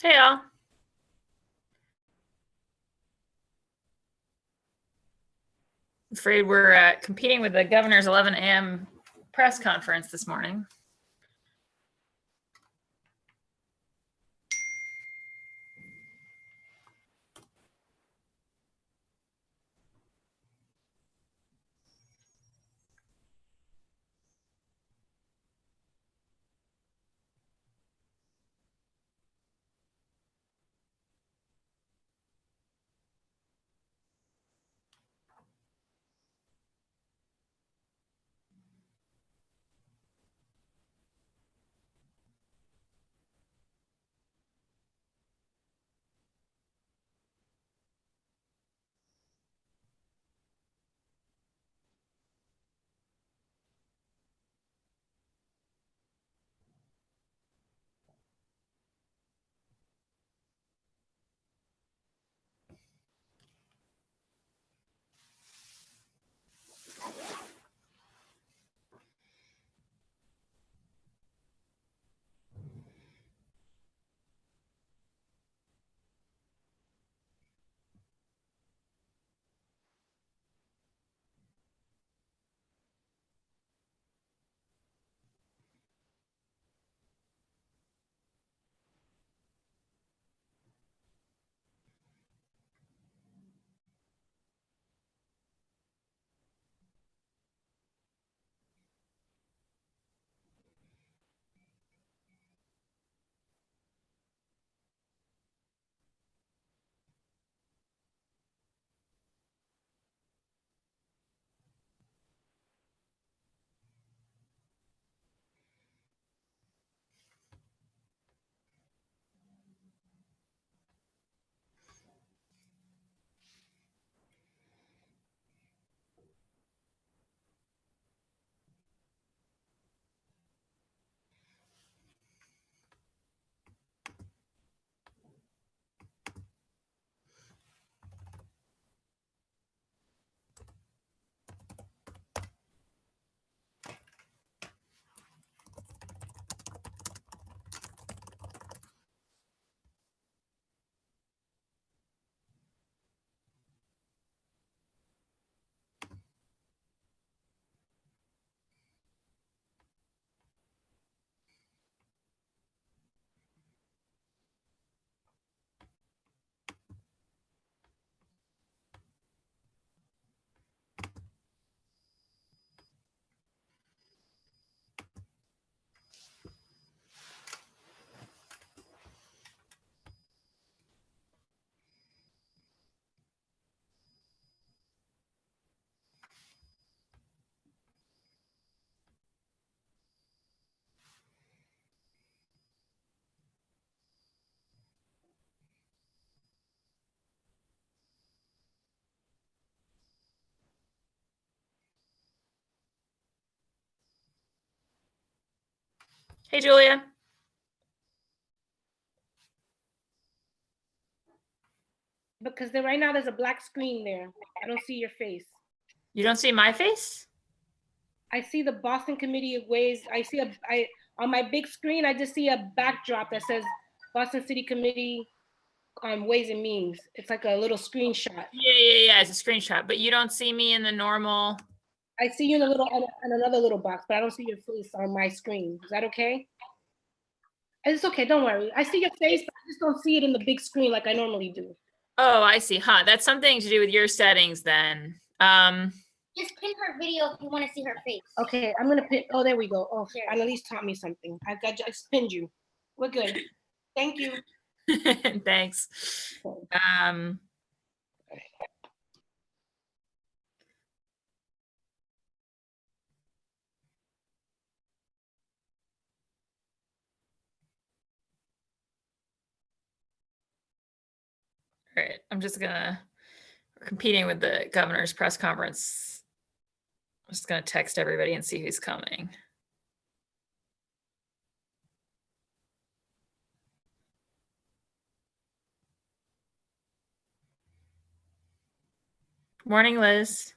Hey, all. Afraid we're competing with the governor's 11 a.m. press conference this morning. Hey, Julia. Because right now there's a black screen there. I don't see your face. You don't see my face? I see the Boston Committee of Ways. On my big screen, I just see a backdrop that says Boston City Committee on Ways and Means. It's like a little screenshot. Yeah. It's a screenshot, but you don't see me in the normal. I see you in another little box, but I don't see your face on my screen. Is that okay? It's okay. Don't worry. I see your face, but I just don't see it in the big screen like I normally do. Oh, I see. Huh. That's something to do with your settings then. Just pin her video if you want to see her face. Okay, I'm gonna pin. Oh, there we go. Oh, Annalise taught me something. I pinned you. We're good. Thank you. Thanks. All right. We're competing with the governor's press conference. I'm just gonna text everybody and see who's coming. Morning, Liz.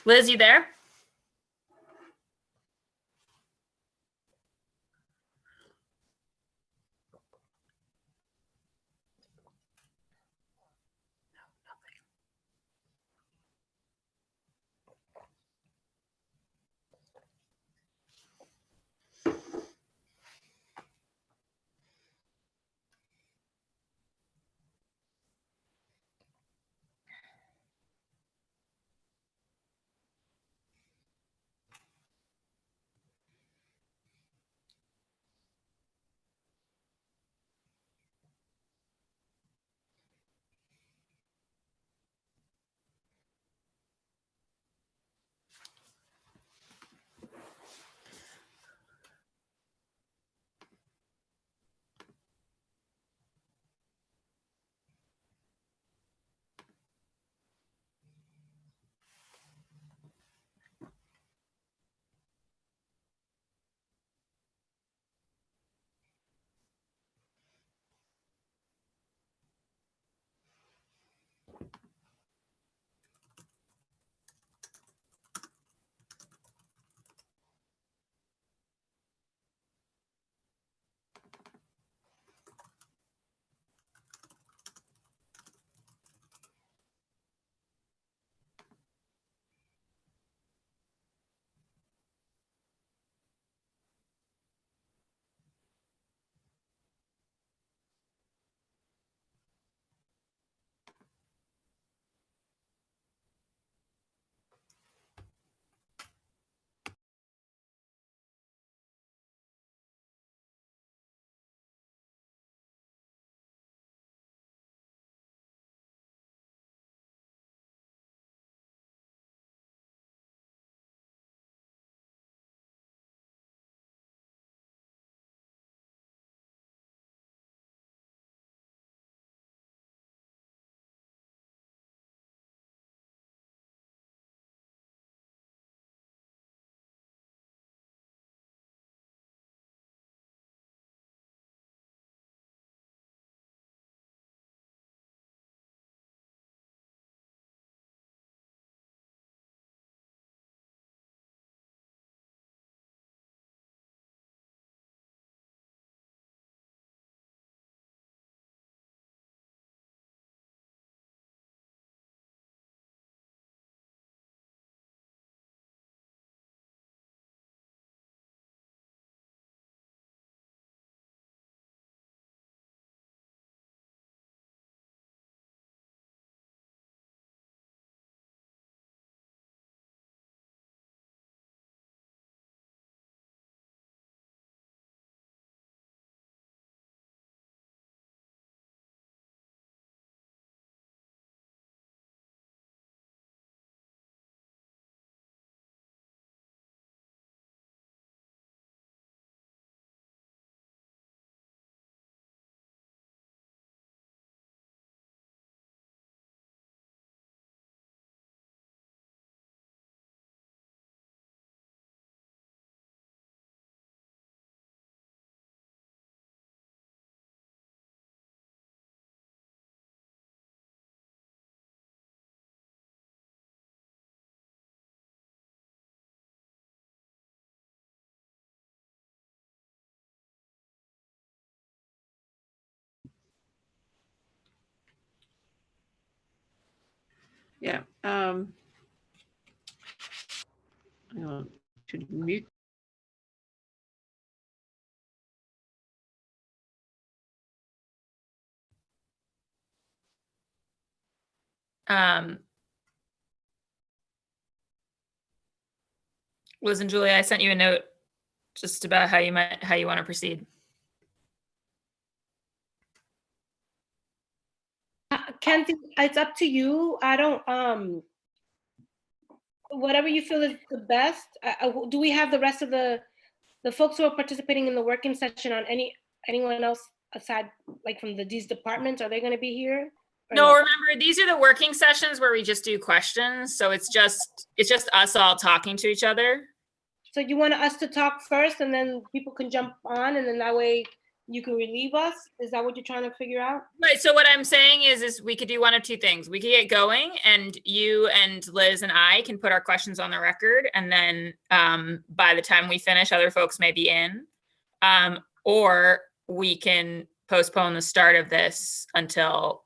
Liz, you there? Yeah. Should mute. Liz and Julia, I sent you a note just about how you want to proceed. Kenzie, it's up to you. I don't, whatever you feel is the best. Do we have the rest of the folks who are participating in the working session on anyone else aside, like from these departments? Are they going to be here? No, remember, these are the working sessions where we just do questions. So it's just us all talking to each other. So you want us to talk first and then people can jump on, and then that way you can relieve us? Is that what you're trying to figure out? Right. So what I'm saying is we could do one of two things. We could get going, and you and Liz and I can put our questions on the record, and then by the time we finish, other folks may be in. Or we can postpone the start of this until.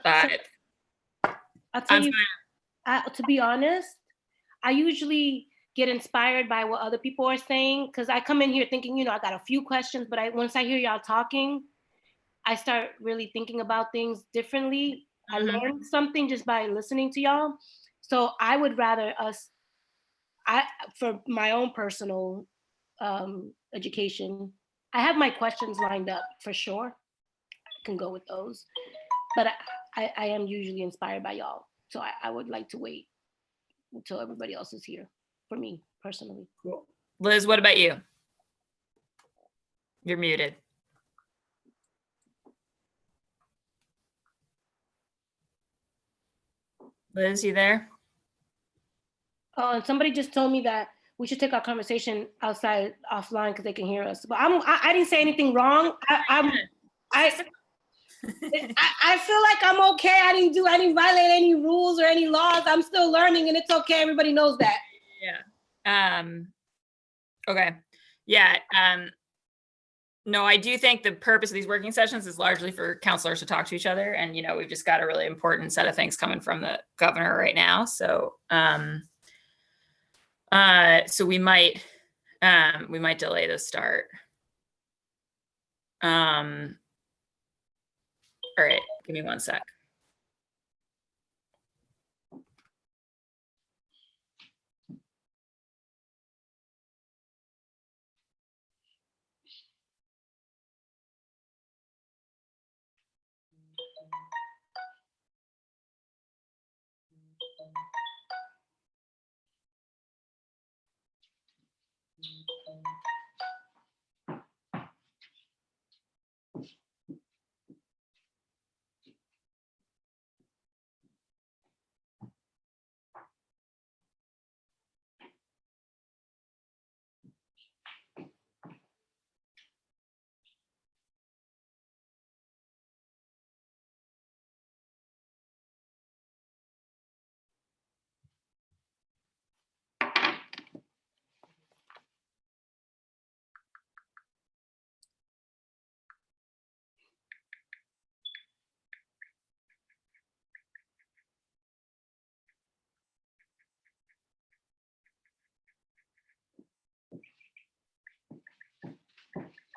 I'll tell you, to be honest, I usually get inspired by what other people are saying, because I come in here thinking, I got a few questions, but once I hear y'all talking, I start really thinking about things differently. I learned something just by listening to y'all. So I would rather for my own personal education, I have my questions lined up for sure. I can go with those, but I am usually inspired by y'all. So I would like to wait until everybody else is here, for me personally. Cool. Liz, what about you? You're muted. Liz, you there? Oh, and somebody just told me that we should take our conversation offline because they can hear us. But I didn't say anything wrong. I feel like I'm okay. I didn't violate any rules or any laws. I'm still learning, and it's okay. Everybody knows that. Yeah. Okay. Yeah. No, I do think the purpose of these working sessions is largely for counselors to talk to each other. And, we've just got a really important set of things coming from the governor right now. So, so we might delay the start. All right, give me one sec.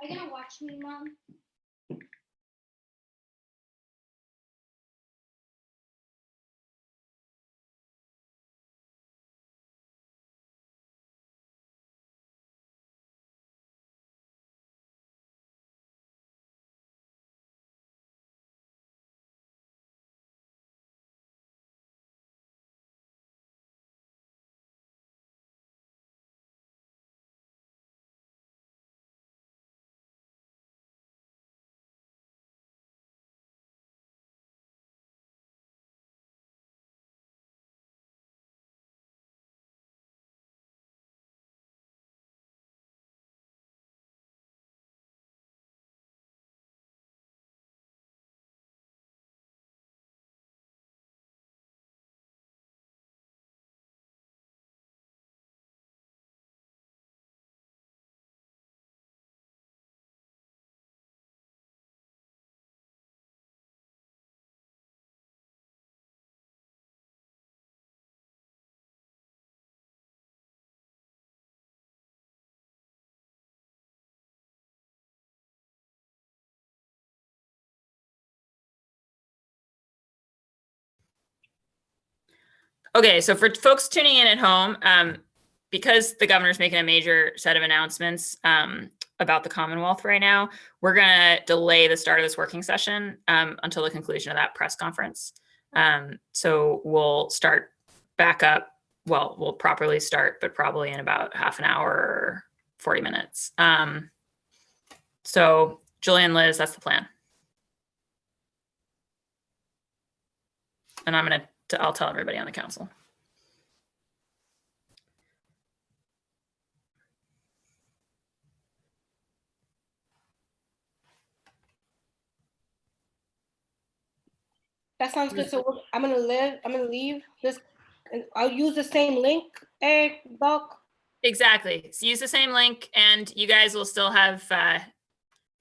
Are you gonna watch me, Mom? Okay, so for folks tuning in at home, because the governor's making a major set of announcements about the Commonwealth right now, we're going to delay the start of this working session until the conclusion of that press conference. So we'll start back up. Well, we'll properly start, but probably in about half an hour or 40 minutes. So Julian, Liz, that's the plan. And I'll tell everybody on the council. That sounds good. So I'm gonna leave this, and I'll use the same link, Eric, Doc. Exactly. So use the same link, and you guys will still have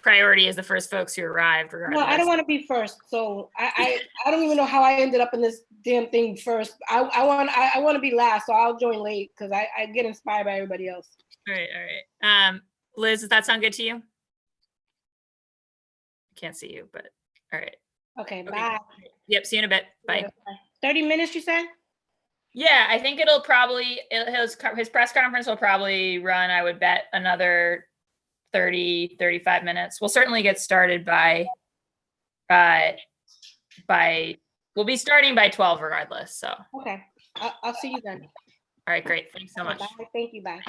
priority as the first folks who arrived, regardless. No, I don't want to be first. So I don't even know how I ended up in this damn thing first. I want to be last, so I'll join late because I get inspired by everybody else. All right. Liz, does that sound good to you? I can't see you, but all right. Okay, bye. Yep, see you in a bit. Bye. 30 minutes, you said? Yeah, I think it'll probably, his press conference will probably run, I would bet, another 30, 35 minutes. We'll certainly get started we'll be starting by 12 regardless, so. Okay, I'll see you then. All right, great. Thanks so much. Bye. Thank you, bye.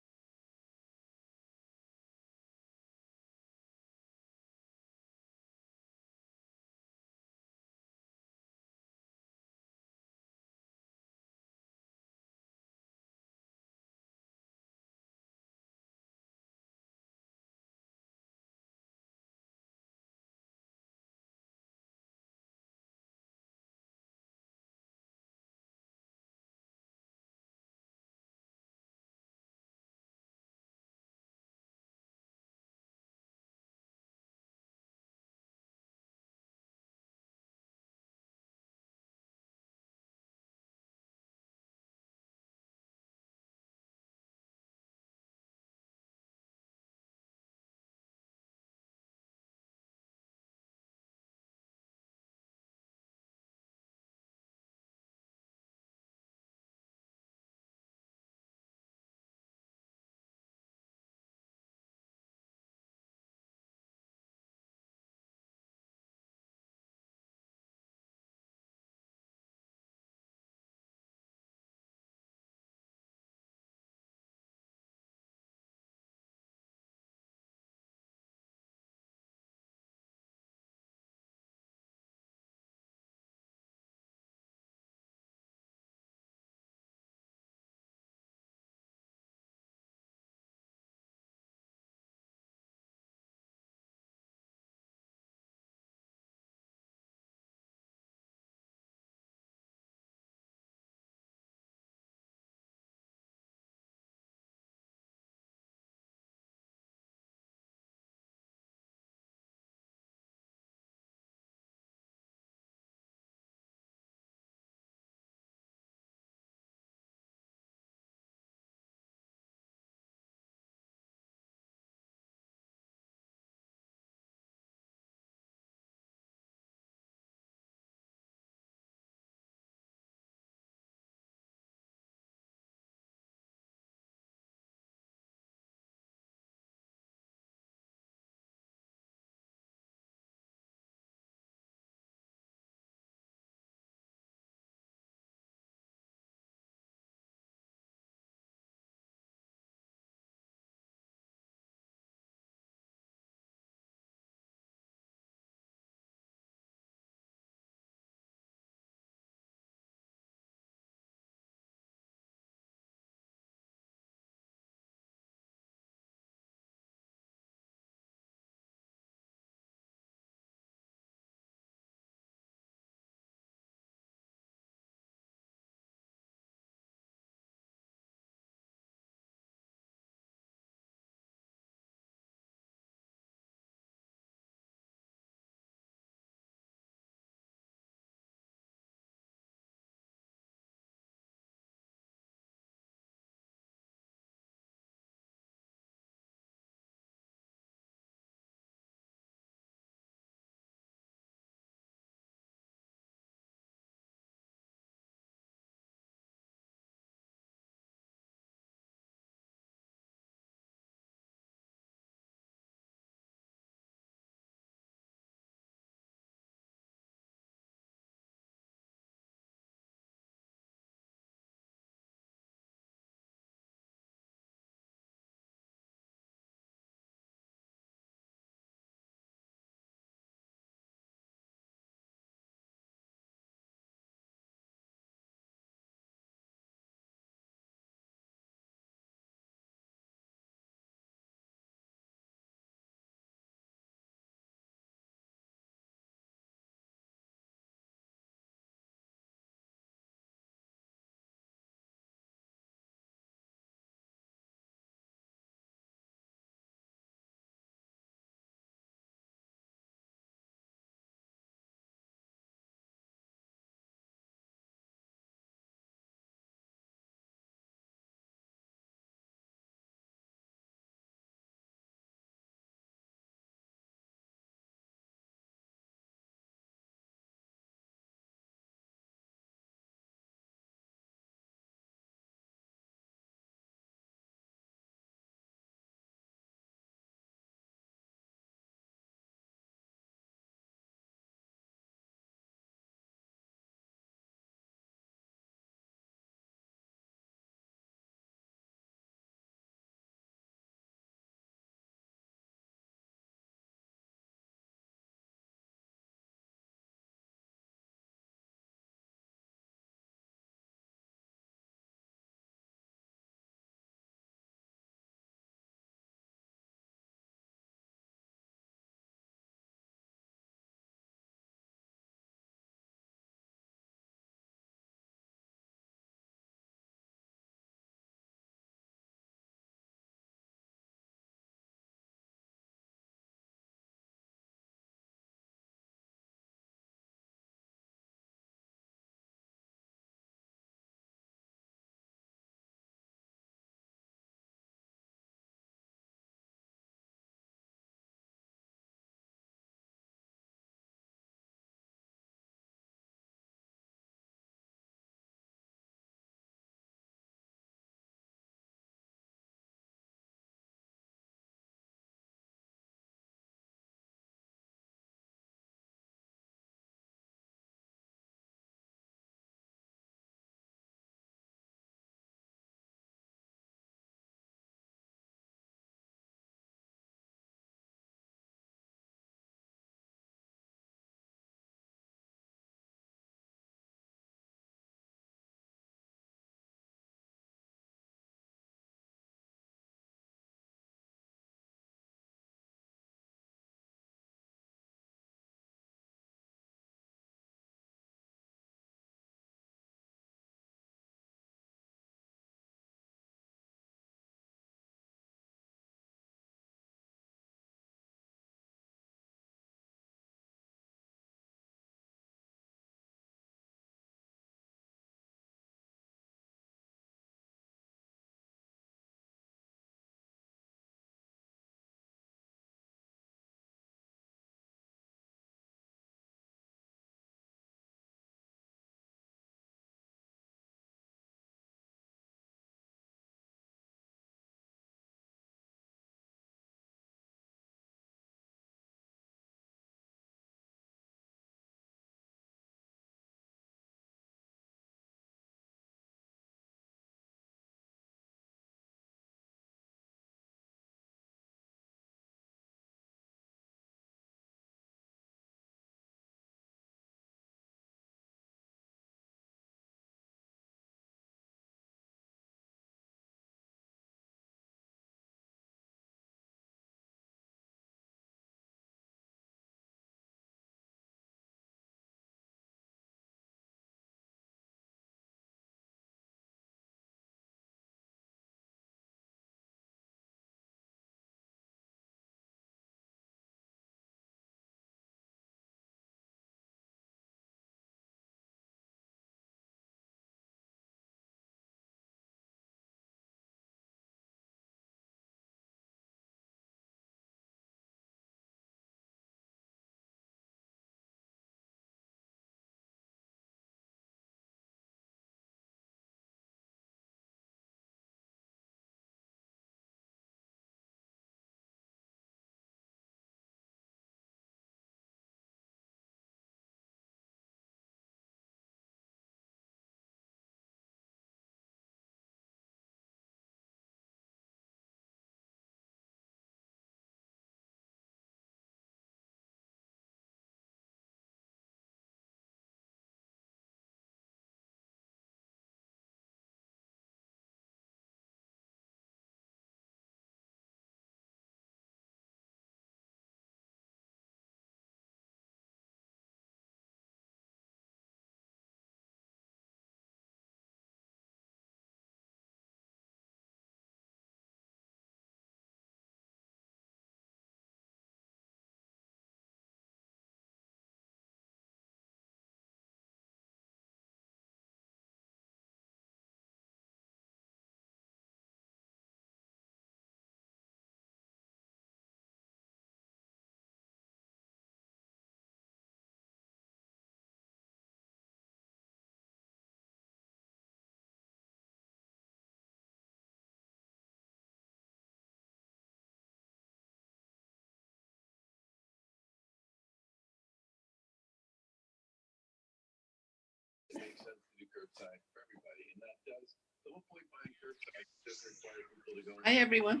curbside for everybody, and that does the whole point behind curbside doesn't require people to go. Hi, everyone.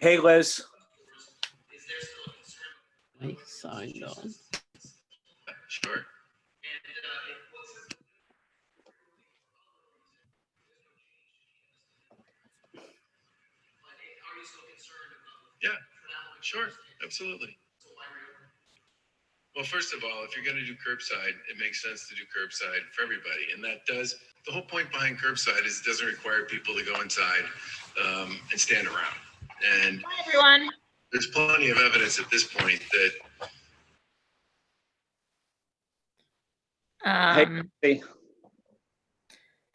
Hey, Liz. I signed on. Sure. Yeah, sure, absolutely. Well, first of all, if you're going to do curbside, it makes sense to do curbside for everybody. And that does, the whole point behind curbside is it doesn't require people to go inside and stand around. And Hi, everyone. there's plenty of evidence at this point that Hey.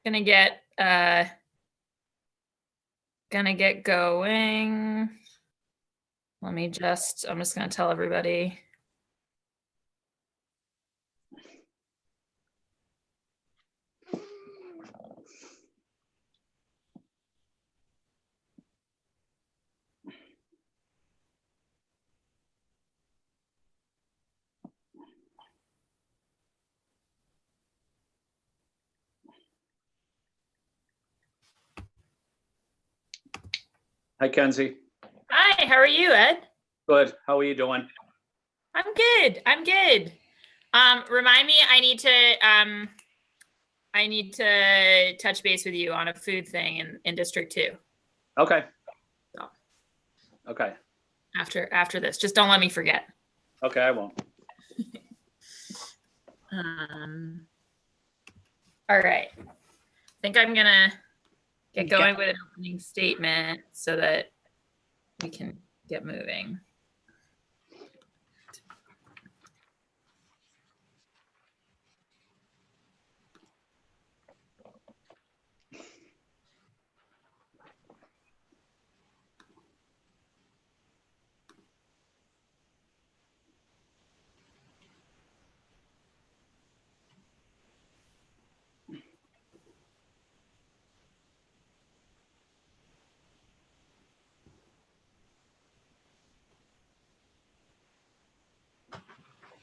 Gonna get going. I'm just gonna tell everybody. Hi, Kenzie. Hi, how are you, Ed? Good. How are you doing? I'm good. Remind me, I need to touch base with you on a food thing in District 2. Okay. So. Okay. After this, just don't let me forget. Okay, I won't. All right. I think I'm gonna get going with an opening statement so that we can get moving.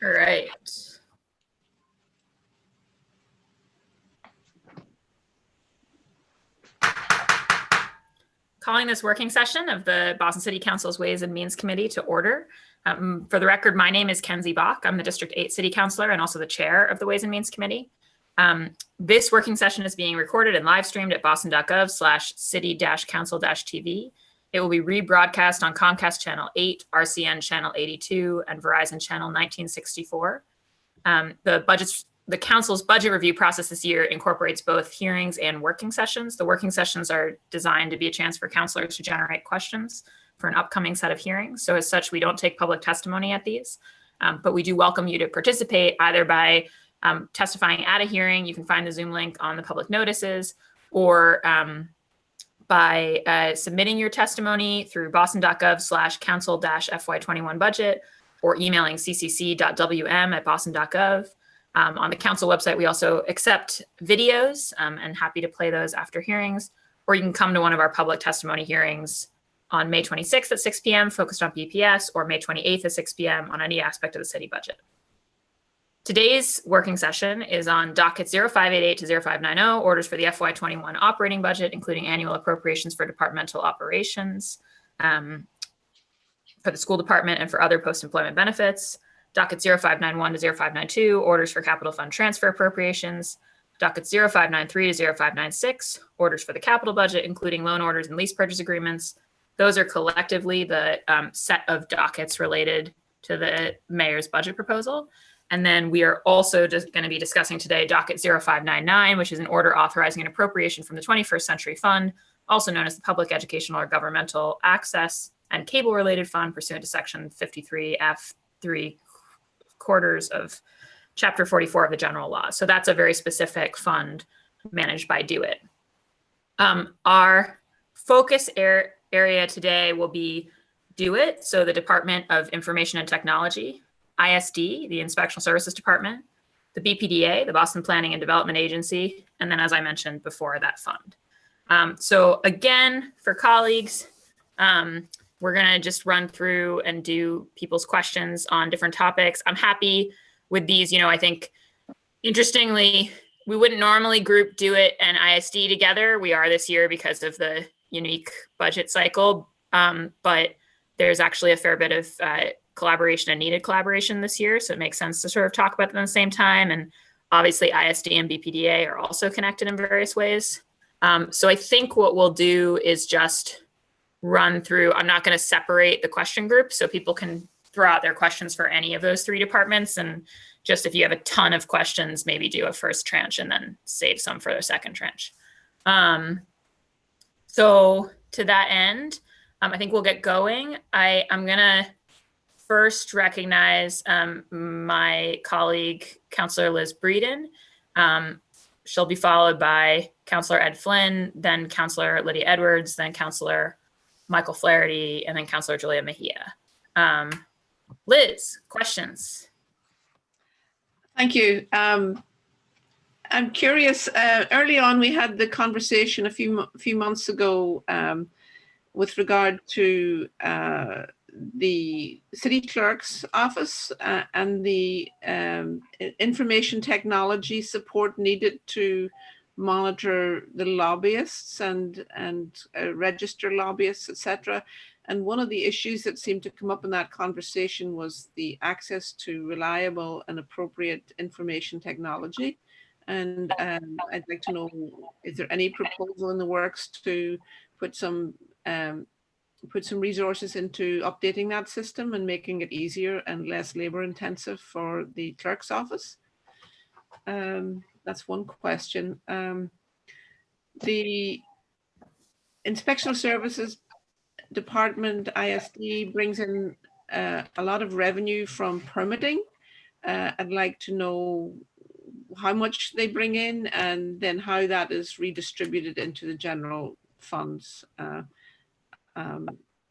All right. Calling this working session of the Boston City Council's Ways and Means Committee to order. For the record, my name is Kenzie Bach. I'm the District 8 City Councilor and also the chair of the Ways and Means Committee. This working session is being recorded and live streamed at boston.gov/city-council-tv. It will be rebroadcast on Comcast Channel 8, RCN Channel 82, and Verizon Channel 1964. The council's budget review process this year incorporates both hearings and working sessions. The working sessions are designed to be a chance for councilors to generate questions for an upcoming set of hearings. So as such, we don't take public testimony at these, but we do welcome you to participate either by testifying at a hearing. You can find the Zoom link on the public notices, or by submitting your testimony through boston.gov/council-FY21 budget, or emailing ccc.wm@boston.gov. On the council website, we also accept videos and happy to play those after hearings, or you can come to one of our public testimony hearings on May 26th at 6 p.m. focused on BPS, or May 28th at 6 p.m. on any aspect of the city budget. Today's working session is on docket 0588 to 0590, orders for the FY21 operating budget, including annual appropriations for departmental operations, for the school department and for other post-employment benefits. Docket 0591 to 0592, orders for capital fund transfer appropriations. Docket 0593 to 0596, orders for the capital budget, including loan orders and lease purchase agreements. Those are collectively the set of dockets related to the mayor's budget proposal. And then we are also just going to be discussing today docket 0599, which is an order authorizing an appropriation from the 21st Century Fund, also known as the Public Educational or Governmental Access and Cable Related Fund, pursuant to Section 53F3 quarters of Chapter 44 of the General Law. So that's a very specific fund managed by DoIT. Our focus area today will be DoIT, so the Department of Information and Technology, ISD, the Inspectional Services Department, the BPDA, the Boston Planning and Development Agency, and then, as I mentioned before, that fund. So again, for colleagues, we're going to just run through and do people's questions on different topics. I'm happy with these. I think, interestingly, we wouldn't normally group DoIT and ISD together. We are this year because of the unique budget cycle. But there's actually a fair bit of collaboration and needed collaboration this year. So it makes sense to sort of talk about them at the same time. And obviously ISD and BPDA are also connected in various ways. So I think what we'll do is just run through, I'm not going to separate the question group so people can throw out their questions for any of those three departments. And just if you have a ton of questions, maybe do a first tranche and then save some for the second tranche. So to that end, I think we'll get going. I'm going to first recognize my colleague, Councillor Liz Breeden. She'll be followed by Councillor Ed Flynn, then Councillor Lydia Edwards, then Councillor Michael Flaherty, and then Councillor Julia Mejia. Liz, questions? Thank you. I'm curious, early on we had the conversation a few months ago with regard to the city clerk's office and the information technology support needed to monitor the lobbyists and register lobbyists, etc. And one of the issues that seemed to come up in that conversation was the access to reliable and appropriate information technology. And I'd like to know, is there any proposal in the works to put some resources into updating that system and making it easier and less labor intensive for the clerk's office? That's one question. The Inspectional Services Department, ISD, brings in a lot of revenue from permitting. I'd like to know how much they bring in and then how that is redistributed into the general funds. And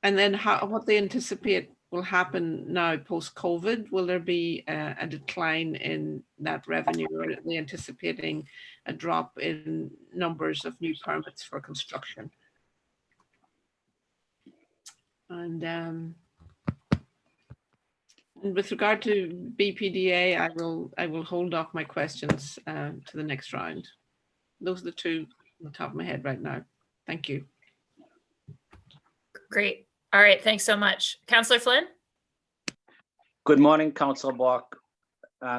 then what they anticipate will happen now post-COVID. Will there be a decline in that revenue, or are they anticipating a drop in numbers of new permits for construction? And with regard to BPDA, I will hold off my questions to the next round. Those are the two on the top of my head right now. Thank you. Great. All right. Thanks so much. Councillor Flynn? Good morning, Councillor Block.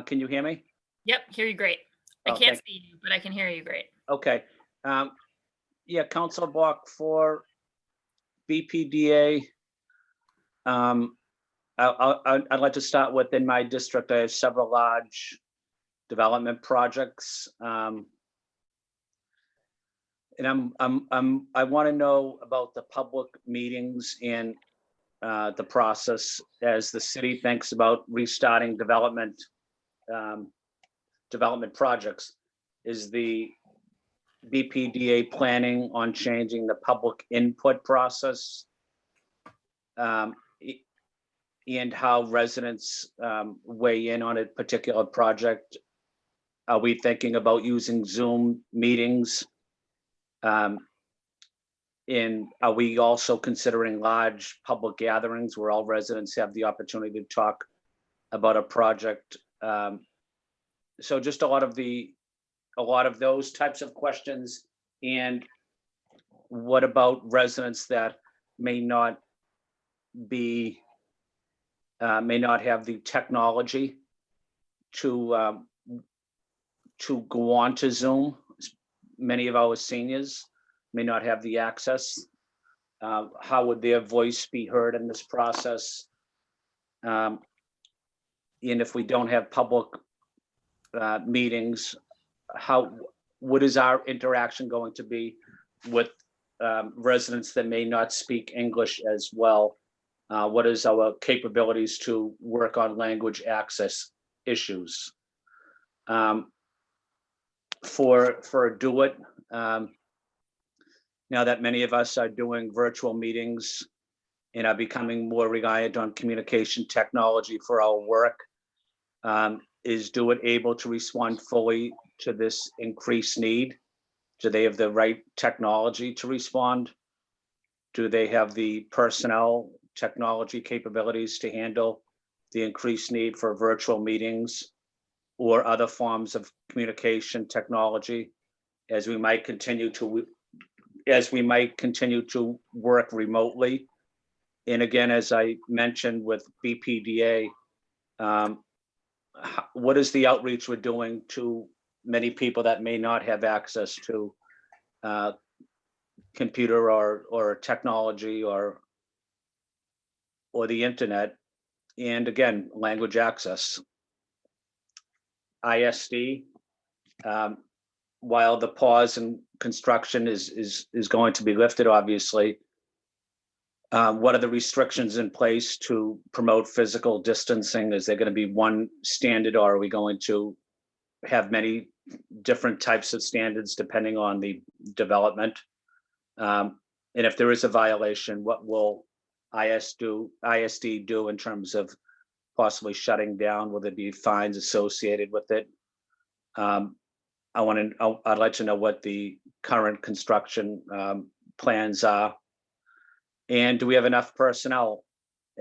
Can you hear me? Yep, hear you great. I Oh, can't thank see you, but I can hear you great. Okay. Yeah, Councillor Block, for BPDA, I'd like to start with, in my district, I have several large development projects. And I want to know about the public meetings and the process as the city thinks about restarting development projects. Is the BPDA planning on changing the public input process and how residents weigh in on a particular project? Are we thinking about using Zoom meetings? And are we also considering large public gatherings where all residents have the opportunity to talk about a project? So just a lot of those types of questions. And what about residents that may not have the technology to go on to Zoom? Many of our seniors may not have the access. How would their voice be heard in this process? And if we don't have public meetings, what is our interaction going to be with residents that may not speak English as well? What is our capabilities to work on language access issues? For DoIT, now that many of us are doing virtual meetings and are becoming more reliant on communication technology for our work, is DoIT able to respond fully to this increased need? Do they have the right technology to respond? Do they have the personnel technology capabilities to handle the increased need for virtual meetings? or other forms of communication technology as we might continue to work remotely. And again, as I mentioned with BPDA, what is the outreach we're doing to many people that may not have access to computer or technology or the internet? And again, language access. ISD, while the pause in construction is going to be lifted, obviously, what are the restrictions in place to promote physical distancing? Is there going to be one standard, or are we going to have many different types of standards depending on the development? And if there is a violation, what will ISD do in terms of possibly shutting down? Will there be fines associated with it? I'd like to know what the current construction plans are. And do we have enough personnel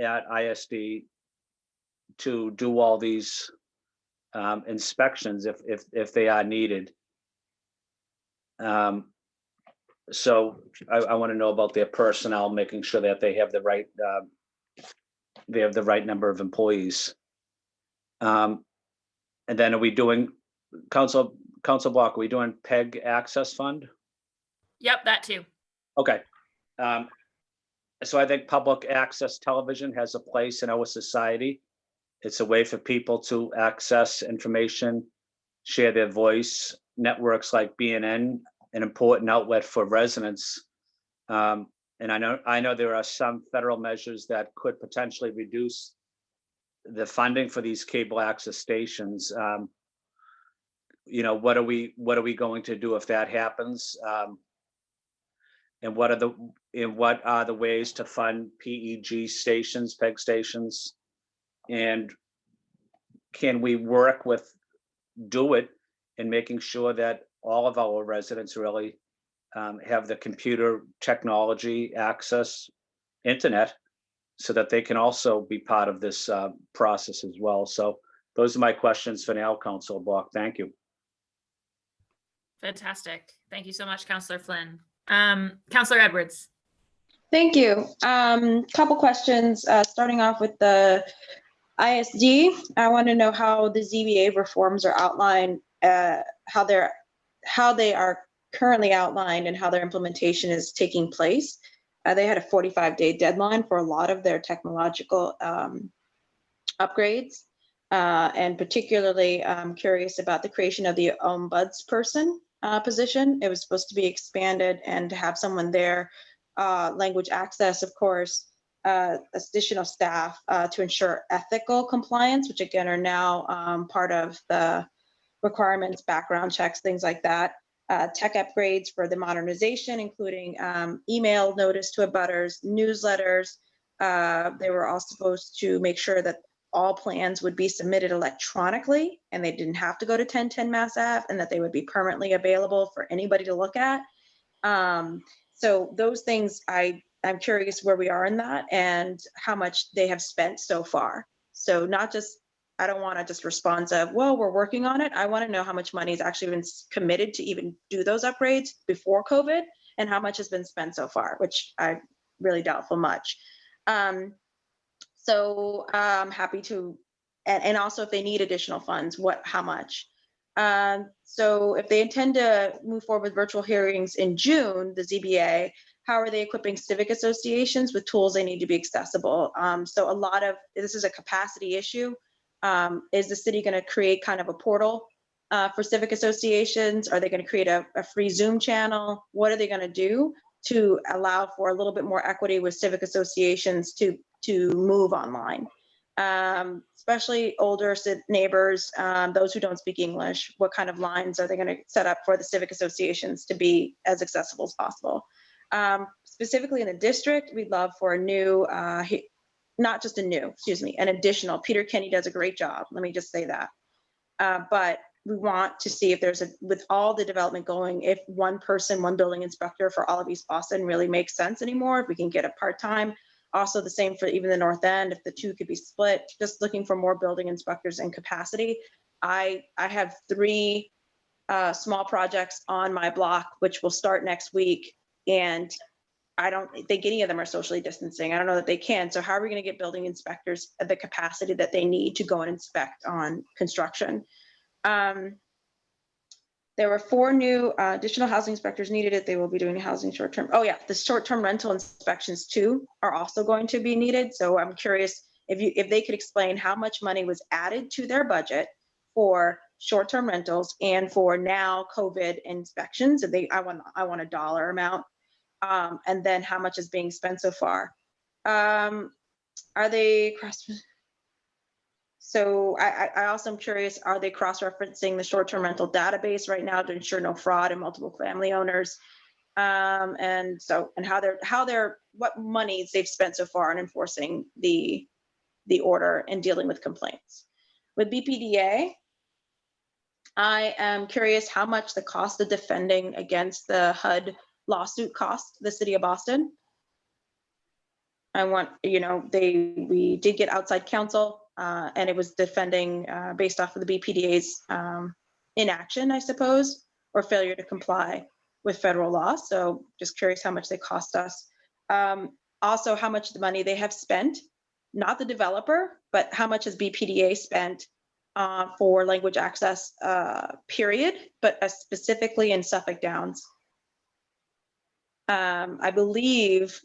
at ISD to do all these inspections if they are needed? So I want to know about their personnel, making sure that they have the right number of employees. And then are we doing, Council Block, are we doing PEG Access Fund? Yep, that too. Okay. So I think public access television has a place in our society. It's a way for people to access information, share their voice. Networks like BNN, an important outlet for residents. And I know there are some federal measures that could potentially reduce the funding for these cable access stations. What are we going to do if that happens? And what are the ways to fund PEG stations, PEG stations? And can we work with DoIT in making sure that all of our residents really have the computer technology access, internet, so that they can also be part of this process as well? So those are my questions for now, Councilor Block. Thank you. Fantastic. Thank you so much, Councilor Flynn. Councilor Edwards. Thank you. Couple questions, starting off with the ISD. I want to know how the ZBA reforms are outlined, how they are currently outlined, and how their implementation is taking place. They had a 45-day deadline for a lot of their technological upgrades, and particularly I'm curious about the creation of the ombudsperson position. It was supposed to be expanded and to have someone there, language access, of course, additional staff to ensure ethical compliance, which again are now part of the requirements, background checks, things like that. Tech upgrades for the modernization, including email notice to abutters, newsletters. They were also supposed to make sure that all plans would be submitted electronically and they didn't have to go to 1010 Mass Ave, and that they would be permanently available for anybody to look at. So those things, I'm curious where we are in that and how much they have spent so far. So not just, I don't want to just respond to, well, we're working on it. I want to know how much money has actually been committed to even do those upgrades before COVID, and how much has been spent so far, which I really doubtful much. So I'm happy to, and also if they need additional funds, how much? So if they intend to move forward with virtual hearings in June, the ZBA, how are they equipping civic associations with tools they need to be accessible? So a lot of this is a capacity issue. Is the city going to create kind of a portal for civic associations? Are they going to create a free Zoom channel? What are they going to do to allow for a little bit more equity with civic associations to move online? Especially older neighbors, those who don't speak English. What kind of lines are they going to set up for the civic associations to be as accessible as possible? Specifically in the district, we'd love for a new, not just a new, excuse me, an additional. Peter Kenny does a great job. Let me just say that. But we want to see if there's with all the development going, if one person, one building inspector for all of East Boston really makes sense anymore, if we can get a part-time. Also the same for even the North End, if the two could be split, just looking for more building inspectors and capacity. I have 3 small projects on my block, which will start next week. And I don't think any of them are socially distancing. I don't know that they can. So how are we going to get building inspectors at the capacity that they need to go and inspect on construction? There were 4 new additional housing inspectors needed if they will be doing housing short-term. Oh yeah, the short-term rental inspections too are also going to be needed. So I'm curious if they could explain how much money was added to their budget for short-term rentals and for now COVID inspections. I want a dollar amount, and then how much is being spent so far. Are they cross? So I also am curious, are they cross-referencing the short-term rental database right now to ensure no fraud and multiple family owners? And what monies they've spent so far on enforcing the order and dealing with complaints. With BPDA, I am curious how much the cost of defending against the HUD lawsuit cost the city of Boston. I want, we did get outside counsel, and it was defending based off of the BPDA's inaction, I suppose, or failure to comply with federal law. So just curious how much they cost us. Also, how much money they have spent, not the developer, but how much has BPDA spent for language access, period, but specifically in Suffolk Downs. I believe,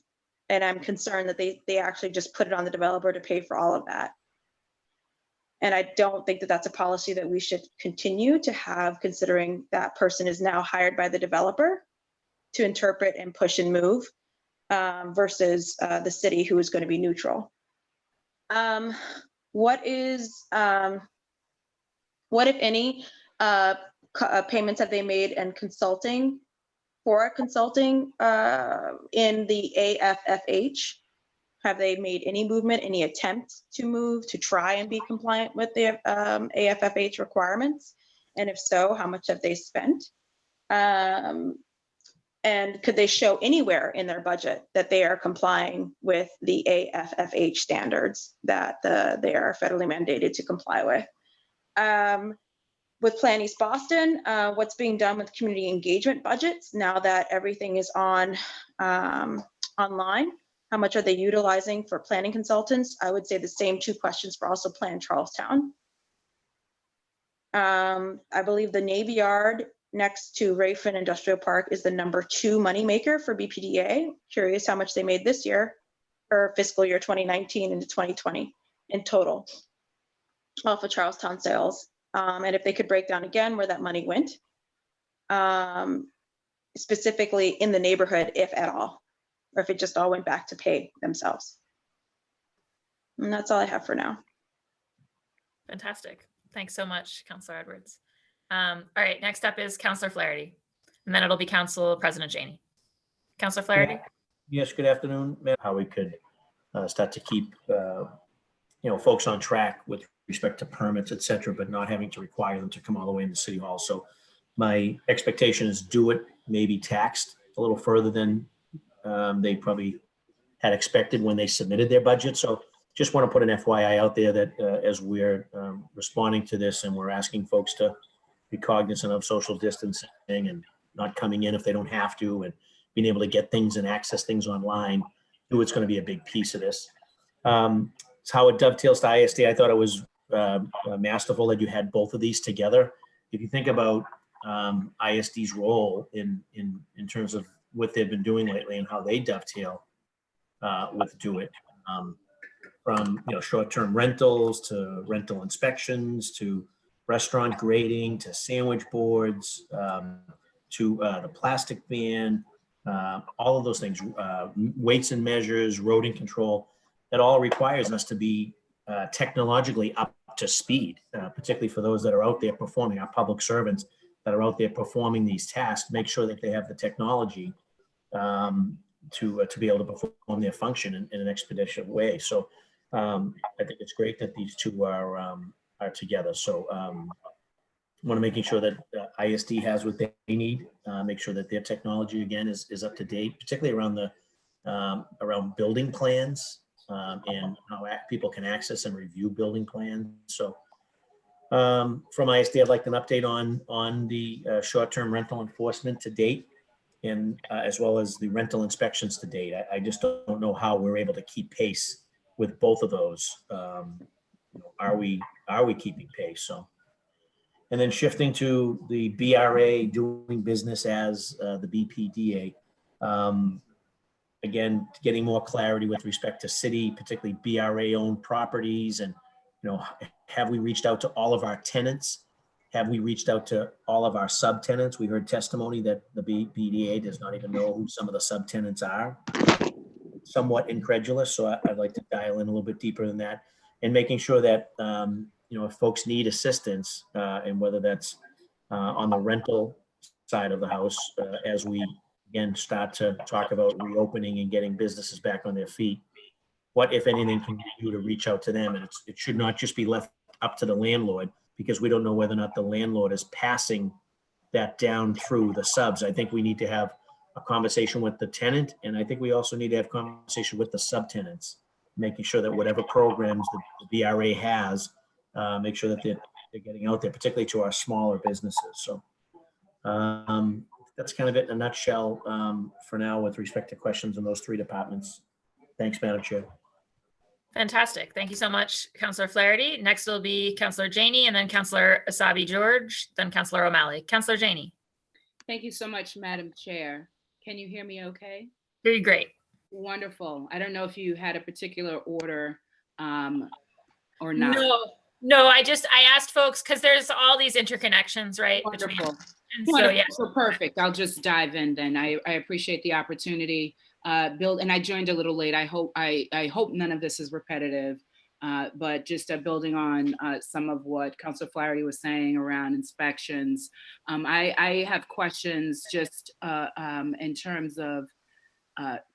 and I'm concerned that they actually just put it on the developer to pay for all of that. And I don't think that that's a policy that we should continue to have, considering that person is now hired by the developer to interpret and push and move, versus the city, who is going to be neutral. What if any payments have they made and consulting for consulting in the AFFH? Have they made any movement, any attempt to move to try and be compliant with the AFFH requirements? And if so, how much have they spent? And could they show anywhere in their budget that they are complying with the AFFH standards that they are federally mandated to comply with? With Plan East Boston, what's being done with community engagement budgets now that everything is online? How much are they utilizing for planning consultants? I would say the same 2 questions for also Plan Charlestown. I believe the Navy Yard next to Rayfin Industrial Park is the #2 moneymaker for BPDA. Curious how much they made this year, or fiscal year 2019 into 2020 in total off of Charlestown sales. And if they could break down again where that money went, specifically in the neighborhood, if at all, or if it just all went back to pay themselves. And that's all I have for now. Fantastic. Thanks so much, Councilor Edwards. All right, next up is Councilor Flaherty, and then it'll be Council President Janey. Councilor Flaherty. Yes, good afternoon. How we could start to keep folks on track with respect to permits, et cetera, but not having to require them to come all the way into City Hall. So my expectation is DoIT may be taxed a little further than they probably had expected when they submitted their budget. So just want to put an FYI out there that as we're responding to this and we're asking folks to be cognizant of social distancing and not coming in if they don't have to, and being able to get things and access things online, DoIT's going to be a big piece of this. It's how it dovetails to ISD. I thought it was masterful that you had both of these together. If you think about ISD's role in terms of what they've been doing lately and how they dovetail with DoIT, from short-term rentals to rental inspections to restaurant grading to sandwich boards to the plastic ban, all of those things, weights and measures, rodent control. That all requires us to be technologically up to speed, particularly for those that are out there performing, our public servants that are out there performing these tasks. Make sure that they have the technology to be able to perform their function in an expeditious way. So I think it's great that these two are together. So want to making sure that ISD has what they need, make sure that their technology again is up to date, particularly around the around building plans and how people can access and review building plans. So From ISD, I'd like an update on the short-term rental enforcement to date, and as well as the rental inspections to date. I just don't know how we're able to keep pace with both of those. Are we keeping pace? So, and then shifting to the BRA doing business as the BPDA. Again, getting more clarity with respect to city, particularly BRA-owned properties, and have we reached out to all of our tenants? Have we reached out to all of our subtenants? We heard testimony that the BPDA does not even know who some of the subtenants are. Somewhat incredulous, so I'd like to dial in a little bit deeper than that, and making sure that if folks need assistance, and whether that's on the rental side of the house, as we again start to talk about reopening and getting businesses back on their feet, what, if anything, can you do to reach out to them? And it should not just be left up to the landlord, because we don't know whether or not the landlord is passing that down through the subs. I think we need to have a conversation with the tenant, and I think we also need to have conversation with the subtenants, making sure that whatever programs the BRA has, make sure that they're getting out there, particularly to our smaller businesses. So that's kind of it in a nutshell for now with respect to questions in those three departments. Thanks, Madam Chair. Fantastic. Thank you so much, Councillor Flaherty. Next will be Councillor Janey, and then Councillor Asabi George, then Councillor O'Malley. Councillor Janey. Thank you so much, Madam Chair. Can you hear me okay? Hear you great. Wonderful. I don't know if you had a particular order or not. No, I asked folks, because there's all these interconnections, right? Wonderful. And Wonderful. so, yeah. So perfect. I'll just dive in then. I appreciate the opportunity. Bill, and I joined a little late. I hope none of this is repetitive, but just building on some of what Councilor Flaherty was saying around inspections. I have questions just in terms of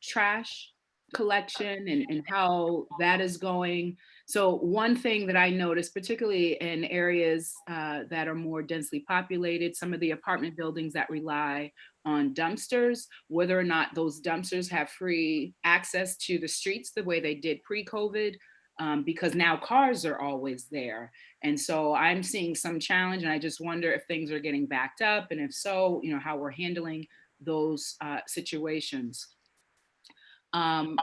trash collection and how that is going. So one thing that I noticed, particularly in areas that are more densely populated, some of the apartment buildings that rely on dumpsters, whether or not those dumpsters have free access to the streets the way they did pre-COVID, because now cars are always there. And so I'm seeing some challenge, and I just wonder if things are getting backed up, and if so, how we're handling those situations. I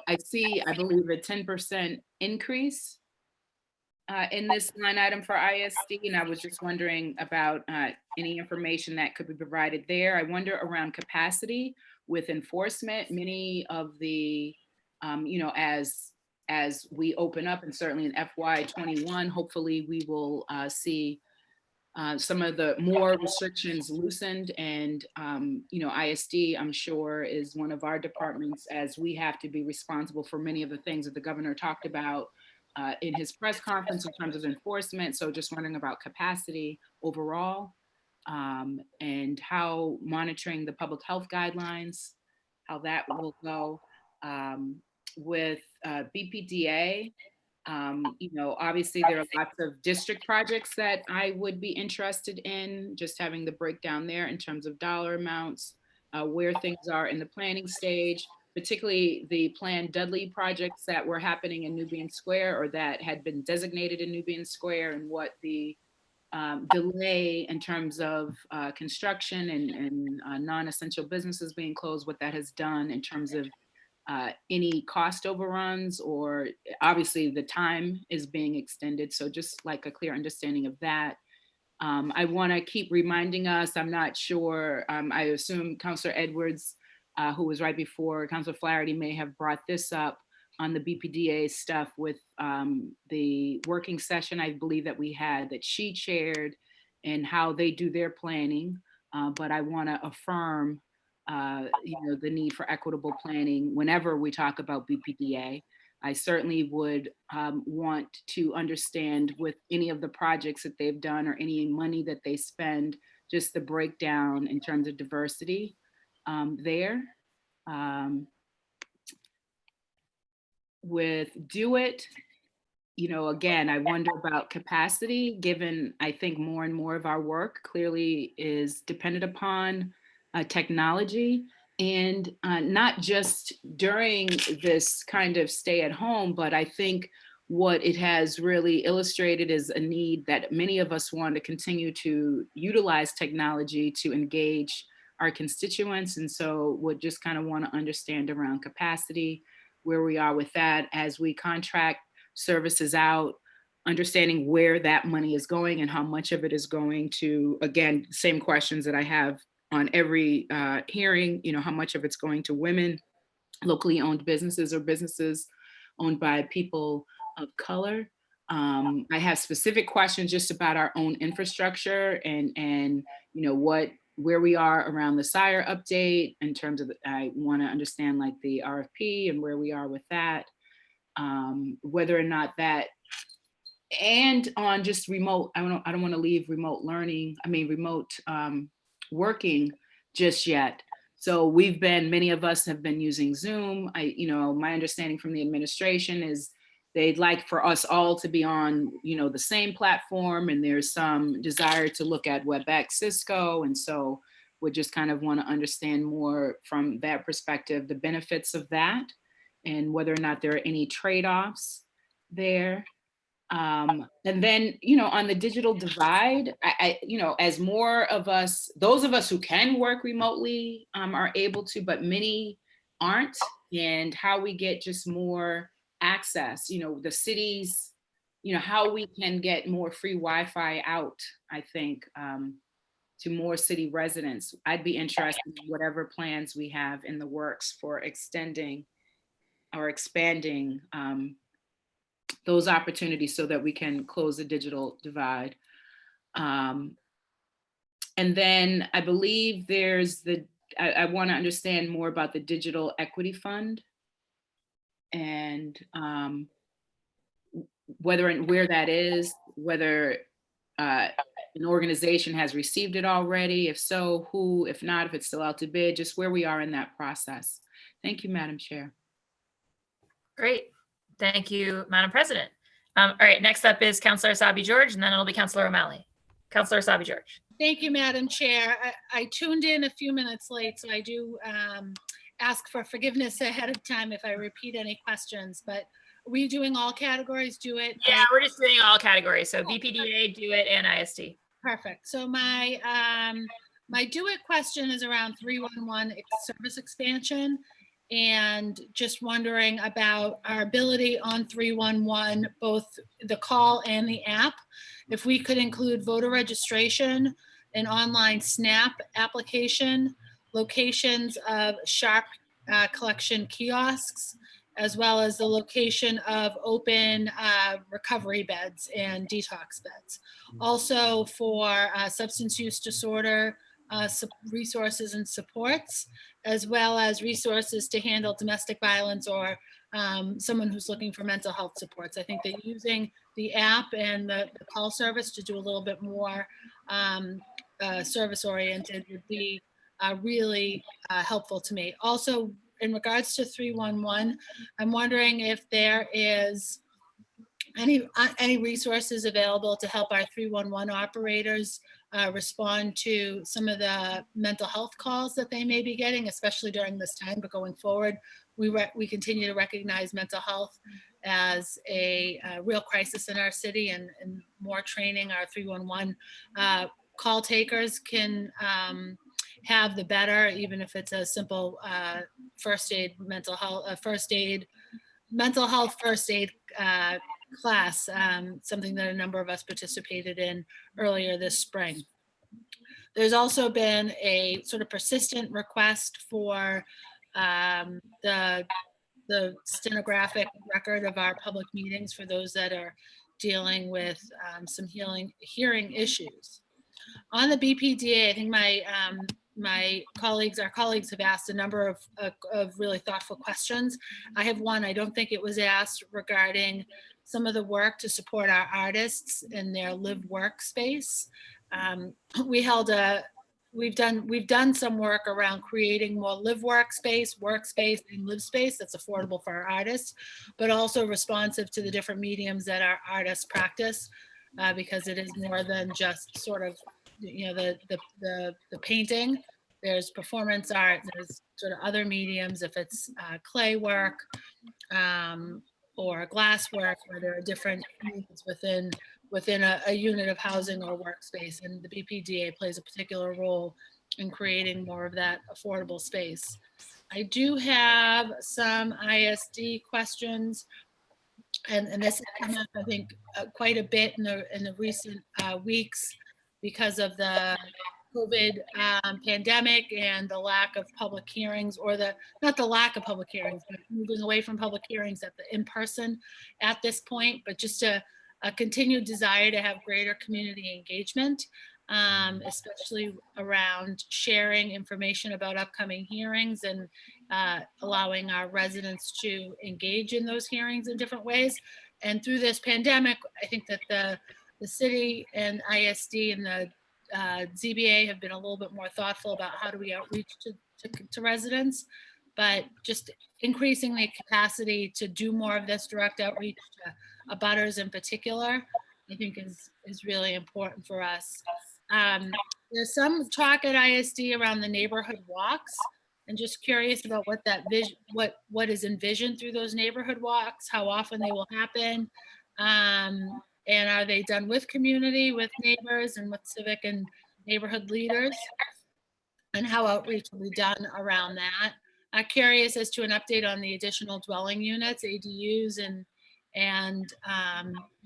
believe a 10% increase in this line item for ISD, and I was just wondering about any information that could be provided there. I wonder around capacity with enforcement. Many of the, as we open up, and certainly in FY21, hopefully we will see some of the more restrictions loosened, and ISD, I'm sure, is one of our departments, as we have to be responsible for many of the things that the governor talked about in his press conference in terms of enforcement. So just wondering about capacity overall, and how monitoring the public health guidelines, how that will go. With BPDA, obviously there are lots of district projects that I would be interested in, just having the breakdown there in terms of dollar amounts, where things are in the planning stage, particularly the planned Dudley projects that were happening in Nubian Square, or that had been designated in Nubian Square, and what the delay in terms of construction and non-essential businesses being closed, what that has done in terms of any cost overruns, or obviously the time is being extended. So just like a clear understanding of that. I want to keep reminding us, I'm not sure, I assume Councillor Edwards, who was right before Councillor Flaherty, may have brought this up on the BPDA stuff with the working session, I believe that we had, that she chaired, and how they do their planning. But I want to affirm the need for equitable planning whenever we talk about BPDA. I certainly would want to understand with any of the projects that they've done, or any money that they spend, just the breakdown in terms of diversity there. With DoIT, again, I wonder about capacity, given I think more and more of our work clearly is dependent upon technology, and not just during this kind of stay at home, but I think what it has really illustrated is a need that many of us want to continue to utilize technology to engage our constituents. And so would just kind of want to understand around capacity, where we are with that as we contract services out, understanding where that money is going and how much of it is going to, again, same questions that I have on every hearing, you know, how much of it's going to women, locally owned businesses, or businesses owned by people of color. I have specific questions just about our own infrastructure and you know, where we are around the SIRE update in terms of, I want to understand like the RFP and where we are with that, whether or not that, and on just remote, I don't want to leave remote learning, remote working just yet. So many of us have been using Zoom. My understanding from the administration is they'd like for us all to be on, the same platform, and there's some desire to look at WebEx, Cisco. And so we just kind of want to understand more from that perspective, the benefits of that, and whether or not there are any trade-offs there. And then, on the digital divide, as more of us, those of us who can work remotely are able to, but many aren't, and how we get just more access, the cities, how we can get more free Wi-Fi out, I think, to more city residents. I'd be interested in whatever plans we have in the works for extending or expanding those opportunities so that we can close the digital divide. And then I believe there's I want to understand more about the Digital Equity Fund, and whether and where that is, whether an organization has received it already, if so, who, if not, if it's still out to bid, just where we are in that process. Thank you, Madam Chair. Great. Thank you, Madam President. All right, next up is Councillor Asabi George, and then it'll be Councillor O'Malley. Councillor Asabi George. Thank you, Madam Chair. I tuned in a few minutes late, so I do ask for forgiveness ahead of time if I repeat any questions, but are we doing all categories? DoIT? Yeah, we're just doing all categories. So BPDA, DoIT, and ISD. Perfect. So my DoIT question is around 311 service expansion, and just wondering about our ability on 311, both the call and the app, if we could include voter registration, an online SNAP application, locations of sharp collection kiosks, as well as the location of open recovery beds and detox beds. Also for substance use disorder resources and supports, as well as resources to handle domestic violence or someone who's looking for mental health supports. I think that using the app and the call service to do a little bit more service oriented would be really helpful to me. Also, in regards to 311, I'm wondering if there is any resources available to help our 311 operators respond to some of the mental health calls that they may be getting, especially during this time. But going forward, we continue to recognize mental health as a real crisis in our city, and more training our 311 call takers can have, the better, even if it's a simple first aid mental health first aid class, something that a number of us participated in earlier this spring. There's also been a sort of persistent request for the stenographic record of our public meetings for those that are dealing with some hearing issues. On the BPDA, I think our colleagues have asked a number of really thoughtful questions. I have one, I don't think it was asked, regarding some of the work to support our artists in their live work space. We've done some work around creating more live workspace, and live space that's affordable for our artists, but also responsive to the different mediums that our artists practice, because it is more than just sort of, the painting. There's performance art, there's sort of other mediums, if it's clay work, or glasswork, where there are different needs within a unit of housing or workspace. And the BPDA plays a particular role in creating more of that affordable space. I do have some ISD questions, and this has come up, I think, quite a bit in the recent weeks because of the COVID pandemic and the lack of public hearings, or not the lack of public hearings, but moving away from public hearings at the in-person at this point, but just a continued desire to have greater community engagement, especially around sharing information about upcoming hearings and allowing our residents to engage in those hearings in different ways. And through this pandemic, I think that the city and ISD and the ZBA have been a little bit more thoughtful about how do we outreach to residents, but just increasing the capacity to do more of this direct outreach to abutters in particular, I think is really important for us. There's some talk at ISD around the neighborhood walks, and just curious about what that vision, what is envisioned through those neighborhood walks, how often they will happen. And are they done with community, with neighbors, and with civic and neighborhood leaders? And how outreach will be done around that? I'm curious as to an update on the additional dwelling units, ADUs, and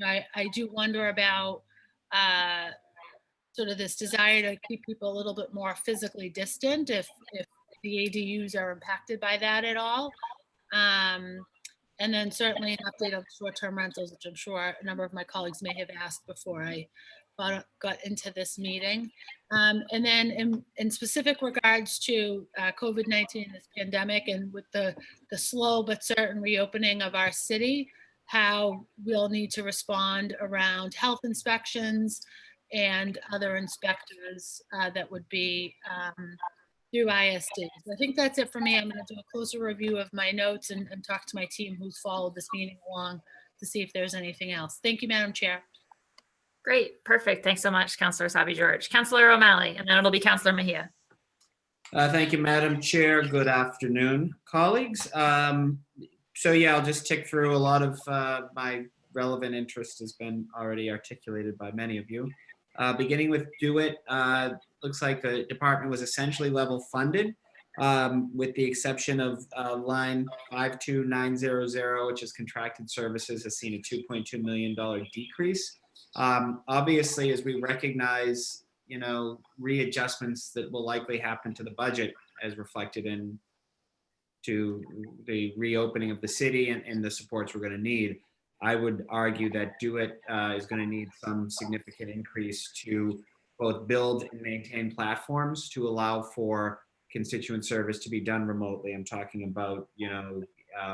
I do wonder about sort of this desire to keep people a little bit more physically distant if the ADUs are impacted by that at all. And then certainly an update on short-term rentals, which I'm sure a number of my colleagues may have asked before I got into this meeting. And then in specific regards to COVID-19, this pandemic, and with the slow but certain reopening of our city, how we'll need to respond around health inspections and other inspectors that would be through ISD. So I think that's it for me. I'm going to do a closer review of my notes and talk to my team who's followed this meeting along to see if there's anything else. Thank you, Madam Chair. Great, perfect. Thanks so much, Councillor Sabi George. Councillor O'Malley, and then it'll be Councillor Mejia. Thank you, Madam Chair. Good afternoon, colleagues. So yeah, I'll just tick through a lot of my relevant interest has been already articulated by many of you. Beginning with DoIT, looks like the department was essentially level funded, with the exception of line 52900, which is contracted services, has seen a $2.2 million decrease. Obviously, as we recognize, readjustments that will likely happen to the budget as reflected in to the reopening of the city and the supports we're going to need, I would argue that DoIT is going to need some significant increase to both build and maintain platforms to allow for constituent service to be done remotely. I'm talking about,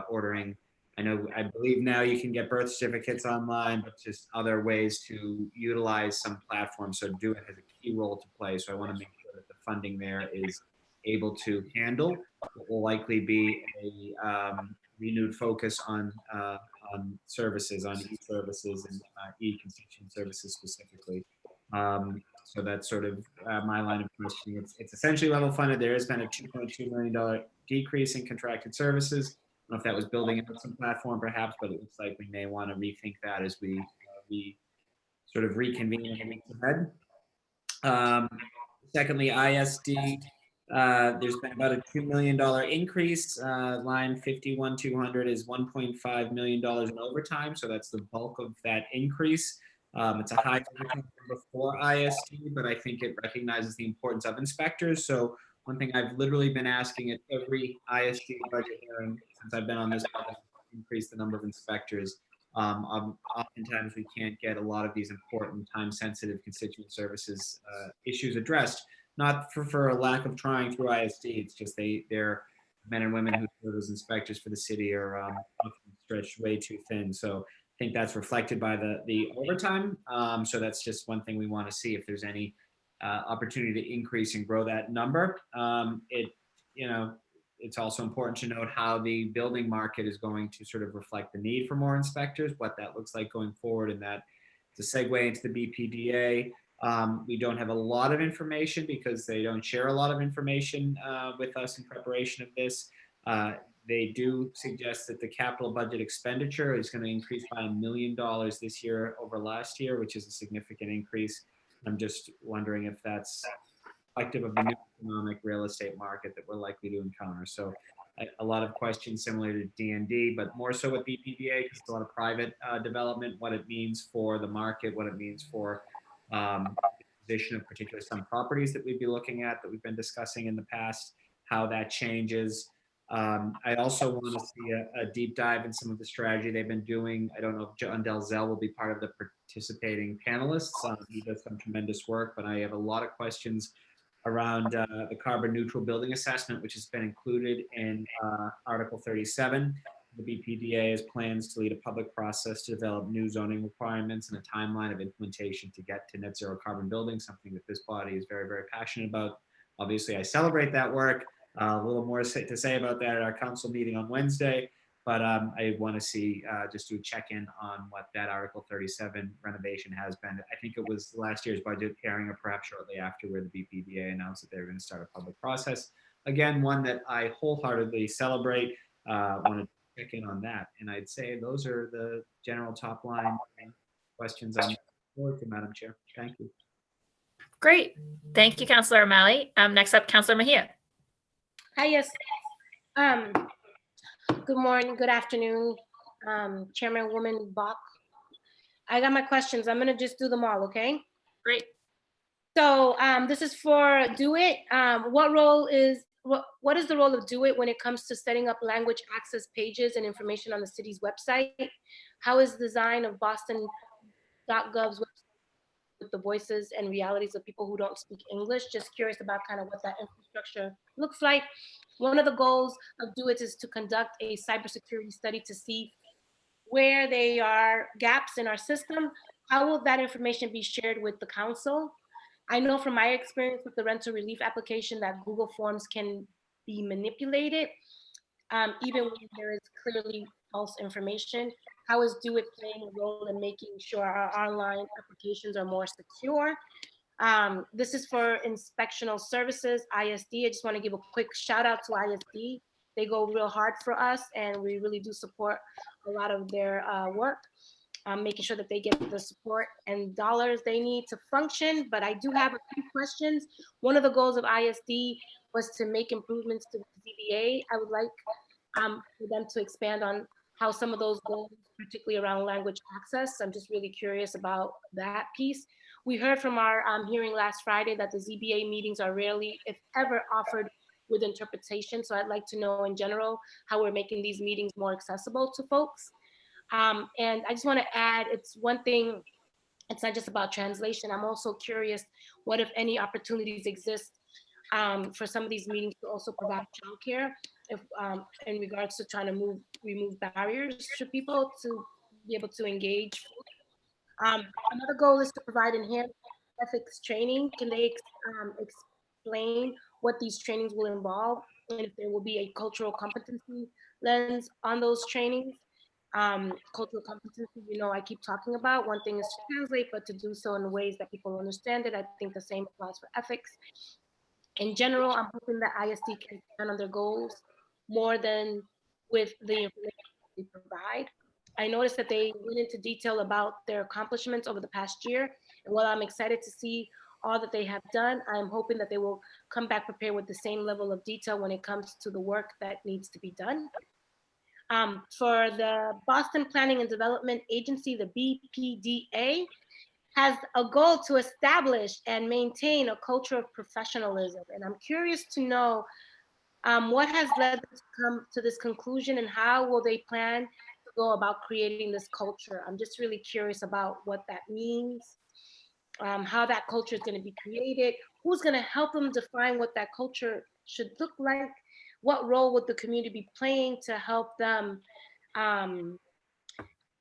ordering. I believe now you can get birth certificates online, but just other ways to utilize some platforms. So DoIT has a key role to play. So I want to make sure that the funding there is able to handle what will likely be a renewed focus on services, on e-services and e-constituent services specifically. So that's sort of my line of questioning. It's essentially level funded. There has been a $2.2 million decrease in contracted services. I don't know if that was building into some platform perhaps, but it looks like we may want to rethink that as we sort of reconvene in the weeks ahead. Secondly, ISD. There's been about a $2 million increase. Line 51200 is $1.5 million in overtime. So that's the bulk of that increase. It's a high from before ISD, but I think it recognizes the importance of inspectors. So one thing I've literally been asking at every ISD budget hearing since I've been on this budget, increase the number of inspectors. Oftentimes we can't get a lot of these important time-sensitive constituent services issues addressed. Not for a lack of trying through ISD, it's just they're men and women who serve as inspectors for the city are often stretched way too thin. So I think that's reflected by the overtime. So that's just one thing we want to see if there's any opportunity to increase and grow that number. It's also important to note how the building market is going to sort of reflect the need for more inspectors, what that looks like going forward, and that it's a segue into the BPDA. We don't have a lot of information because they don't share a lot of information with us in preparation of this. They do suggest that the capital budget expenditure is going to increase by $1 million this year over last year, which is a significant increase. I'm just wondering if that's reflective of the new economic real estate market that we're likely to encounter. So a lot of questions similar to DND, but more so with BPDA, because it's a lot of private development, what it means for the market, what it means for the position of particularly some properties that we'd be looking at that we've been discussing in the past, how that changes. I also want to see a deep dive in some of the strategy they've been doing. I don't know if John Delzell will be part of the participating panelists. He does some tremendous work, but I have a lot of questions around the carbon neutral building assessment, which has been included in Article 37. The BPDA has plans to lead a public process to develop new zoning requirements and a timeline of implementation to get to net zero carbon buildings, something that this body is very, very passionate about. Obviously, I celebrate that work. A little more to say about that at our council meeting on Wednesday, but I want to see, just do a check-in on what that Article 37 renovation has been. I think it was last year's budget hearing, or perhaps shortly after, where the BPDA announced that they were going to start a public process. Again, one that I wholeheartedly celebrate. Want to check in on that. And I'd say those are the general top line questions I'm looking forward to, Madam Chair. Thank you. Great. Thank you, Councillor O'Malley. Next up, Councillor Mejia. Hi, yes. Good morning, good afternoon, Chairmanwoman Bach. I got my questions. I'm gonna just do them all, okay? Great. So this is for DoIT. What is the role of DoIT when it comes to setting up language access pages and information on the city's website? How is the design of Boston.gov's website with the voices and realities of people who don't speak English? Just curious about kind of what that infrastructure looks like. One of the goals of DoIT is to conduct a cybersecurity study to see where there are gaps in our system. How will that information be shared with the council? I know from my experience with the rental relief application that Google Forms can be manipulated, even when there is clearly false information. How is DoIT playing a role in making sure our online applications are more secure? This is for inspectional services, ISD. I just want to give a quick shout out to ISD. They go real hard for us, and we really do support a lot of their work, making sure that they get the support and dollars they need to function. But I do have a few questions. One of the goals of ISD was to make improvements to the ZBA. I would like for them to expand on how some of those goals, particularly around language access. I'm just really curious about that piece. We heard from our hearing last Friday that the ZBA meetings are rarely, if ever, offered with interpretation. So I'd like to know in general how we're making these meetings more accessible to folks. And I just want to add, it's one thing, it's not just about translation. I'm also curious what, if any, opportunities exist for some of these meetings to also provide childcare, if in regards to trying to remove barriers for people to be able to engage. Another goal is to provide enhanced ethics training. Can they explain what these trainings will involve, and if there will be a cultural competency lens on those trainings? Cultural competency, you know, I keep talking about. One thing is to translate, but to do so in ways that people understand it. I think the same applies for ethics. In general, I'm hoping that ISD can stand on their goals more than with the information they provide. I noticed that they went into detail about their accomplishments over the past year. And while I'm excited to see all that they have done, I'm hoping that they will come back prepared with the same level of detail when it comes to the work that needs to be done. For the Boston Planning and Development Agency, the BPDA, has a goal to establish and maintain a culture of professionalism. And I'm curious to know what has led them to come to this conclusion, and how will they plan to go about creating this culture? I'm just really curious about what that means, how that culture is going to be created, who's going to help them define what that culture should look like, what role would the community be playing to help them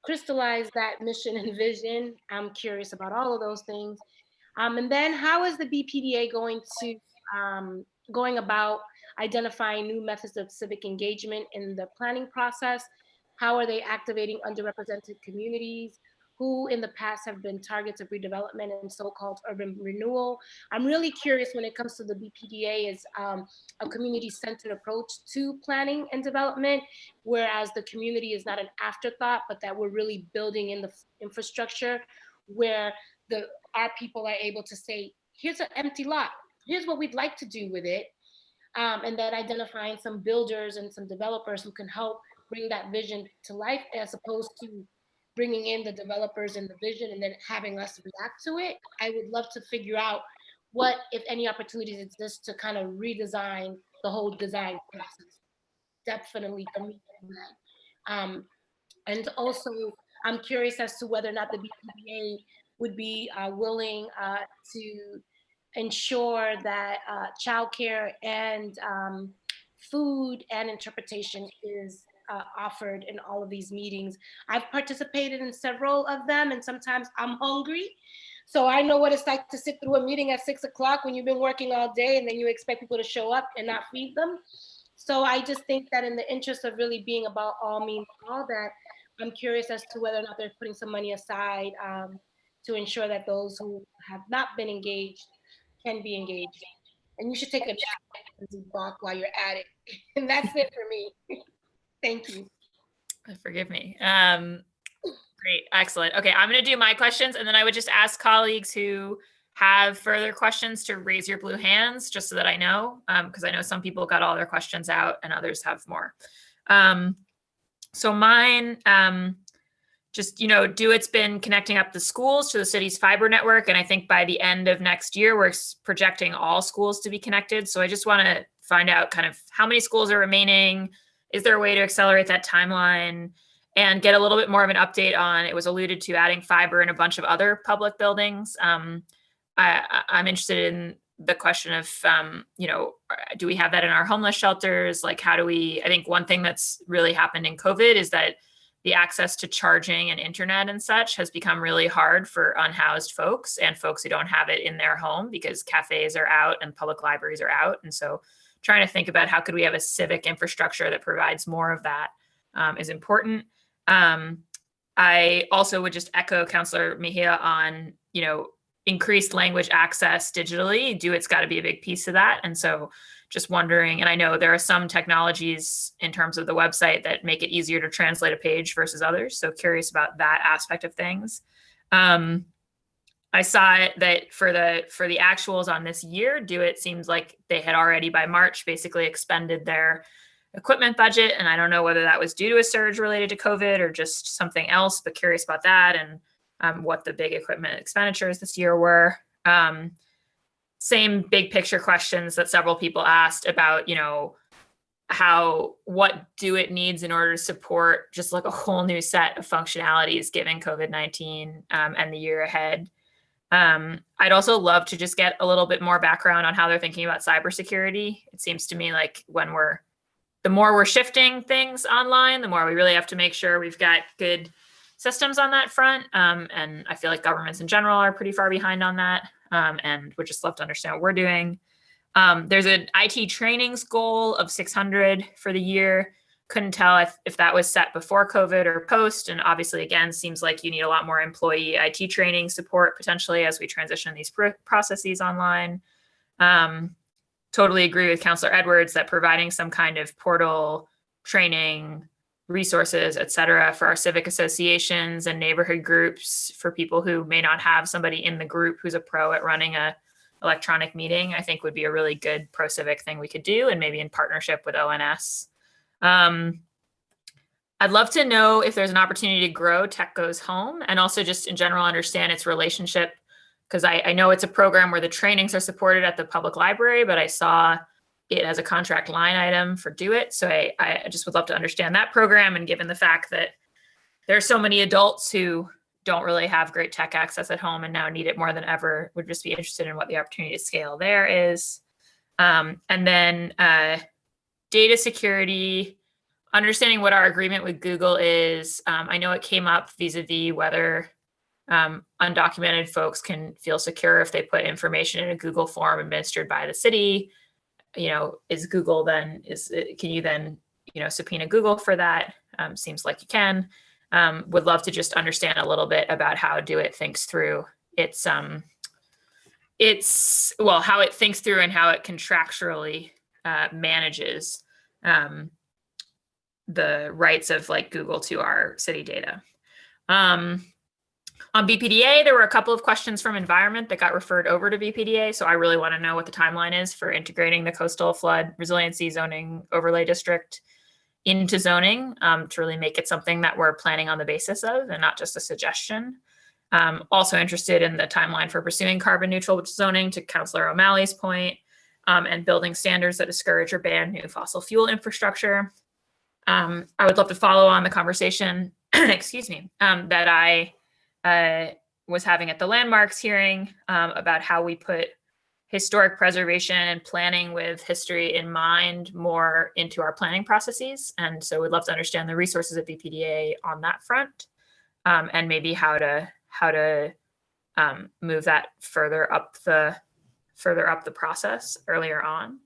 crystallize that mission and vision. I'm curious about all of those things. And then how is the BPDA going about identifying new methods of civic engagement in the planning process? How are they activating underrepresented communities? who in the past have been targets of redevelopment and so-called urban renewal. I'm really curious when it comes to the BPDA is a community-centered approach to planning and development, whereas the community is not an afterthought, but that we're really building in the infrastructure where our people are able to say, here's an empty lot, here's what we'd like to do with it. And then identifying some builders and some developers who can help bring that vision to life, as opposed to bringing in the developers and the vision and then having us react to it. I would love to figure out what, if any, opportunities exist to kind of redesign the whole design process. Definitely for me. And also, I'm curious as to whether or not the BPDA would be willing to ensure that childcare and food and interpretation is offered in all of these meetings. I've participated in several of them, and sometimes I'm hungry. So I know what it's like to sit through a meeting at 6 o'clock when you've been working all day and then you expect people to show up and not feed them. So I just think that in the interest of really being about all means all, that I'm curious as to whether or not they're putting some money aside to ensure that those who have not been engaged can be engaged. And you should take a nap while you're at it. And that's it for me. Thank you. Forgive me. Great, excellent. Okay, I'm going to do my questions, and then I would just ask colleagues who have further questions to raise your blue hands, just so that I know, because I know some people got all their questions out and others have more. So mine, just, DoIT's been connecting up the schools to the city's fiber network, and I think by the end of next year, we're projecting all schools to be connected. So I just want to find out kind of how many schools are remaining. Is there a way to accelerate that timeline and get a little bit more of an update on, it was alluded to, adding fiber in a bunch of other public buildings. I'm interested in the question of, do we have that in our homeless shelters? Like, how do we, I think one thing that's really happened in COVID is that the access to charging and internet and such has become really hard for unhoused folks and folks who don't have it in their home because cafes are out and public libraries are out. And so trying to think about how could we have a civic infrastructure that provides more of that is important. I also would just echo Councillor Mejia on, increased language access digitally. DoIT's got to be a big piece of that. And so just wondering, and I know there are some technologies in terms of the website that make it easier to translate a page versus others. So curious about that aspect of things. I saw that for the actuals on this year, DoIT seems like they had already by March basically expended their equipment budget. And I don't know whether that was due to a surge related to COVID or just something else, but curious about that and what the big equipment expenditures this year were. Same big picture questions that several people asked about, what DoIT needs in order to support just like a whole new set of functionalities given COVID-19 and the year ahead. I'd also love to just get a little bit more background on how they're thinking about cybersecurity. It seems to me like the more we're shifting things online, the more we really have to make sure we've got good systems on that front. And I feel like governments in general are pretty far behind on that. And would just love to understand what we're doing. There's an IT trainings goal of 600 for the year. Couldn't tell if that was set before COVID or post. And obviously, again, seems like you need a lot more employee IT training support potentially as we transition these processes online. Totally agree with Councillor Edwards that providing some kind of portal training, resources, et cetera, for our civic associations and neighborhood groups for people who may not have somebody in the group who's a pro at running a electronic meeting, I think would be a really good pro-civic thing we could do, and maybe in partnership with ONS. I'd love to know if there's an opportunity to grow Tech Goes Home and also just in general understand its relationship, because I know it's a program where the trainings are supported at the public library, but I saw it as a contract line item for DoIT. So I just would love to understand that program. And given the fact that there are so many adults who don't really have great tech access at home and now need it more than ever, would just be interested in what the opportunity to scale there is. And then data security, understanding what our agreement with Google is. I know it came up vis-a-vis whether undocumented folks can feel secure if they put information in a Google form administered by the city. Is Google then, can you then, subpoena Google for that? Seems like you can. Would love to just understand a little bit about how DoIT thinks through how it thinks through and how it contractually manages the rights of like Google to our city data. On BPDA, there were a couple of questions from environment that got referred over to BPDA. So I really want to know what the timeline is for integrating the coastal flood resiliency zoning overlay district into zoning to really make it something that we're planning on the basis of and not just a suggestion. Also interested in the timeline for pursuing carbon neutral zoning, to Councillor O'Malley's point, and building standards that discourage or ban new fossil fuel infrastructure. I would love to follow on the conversation, excuse me, that I was having at the landmarks hearing about how we put historic preservation and planning with history in mind more into our planning processes. And so we'd love to understand the resources at BPDA on that front, and maybe how to move that further up the process earlier on.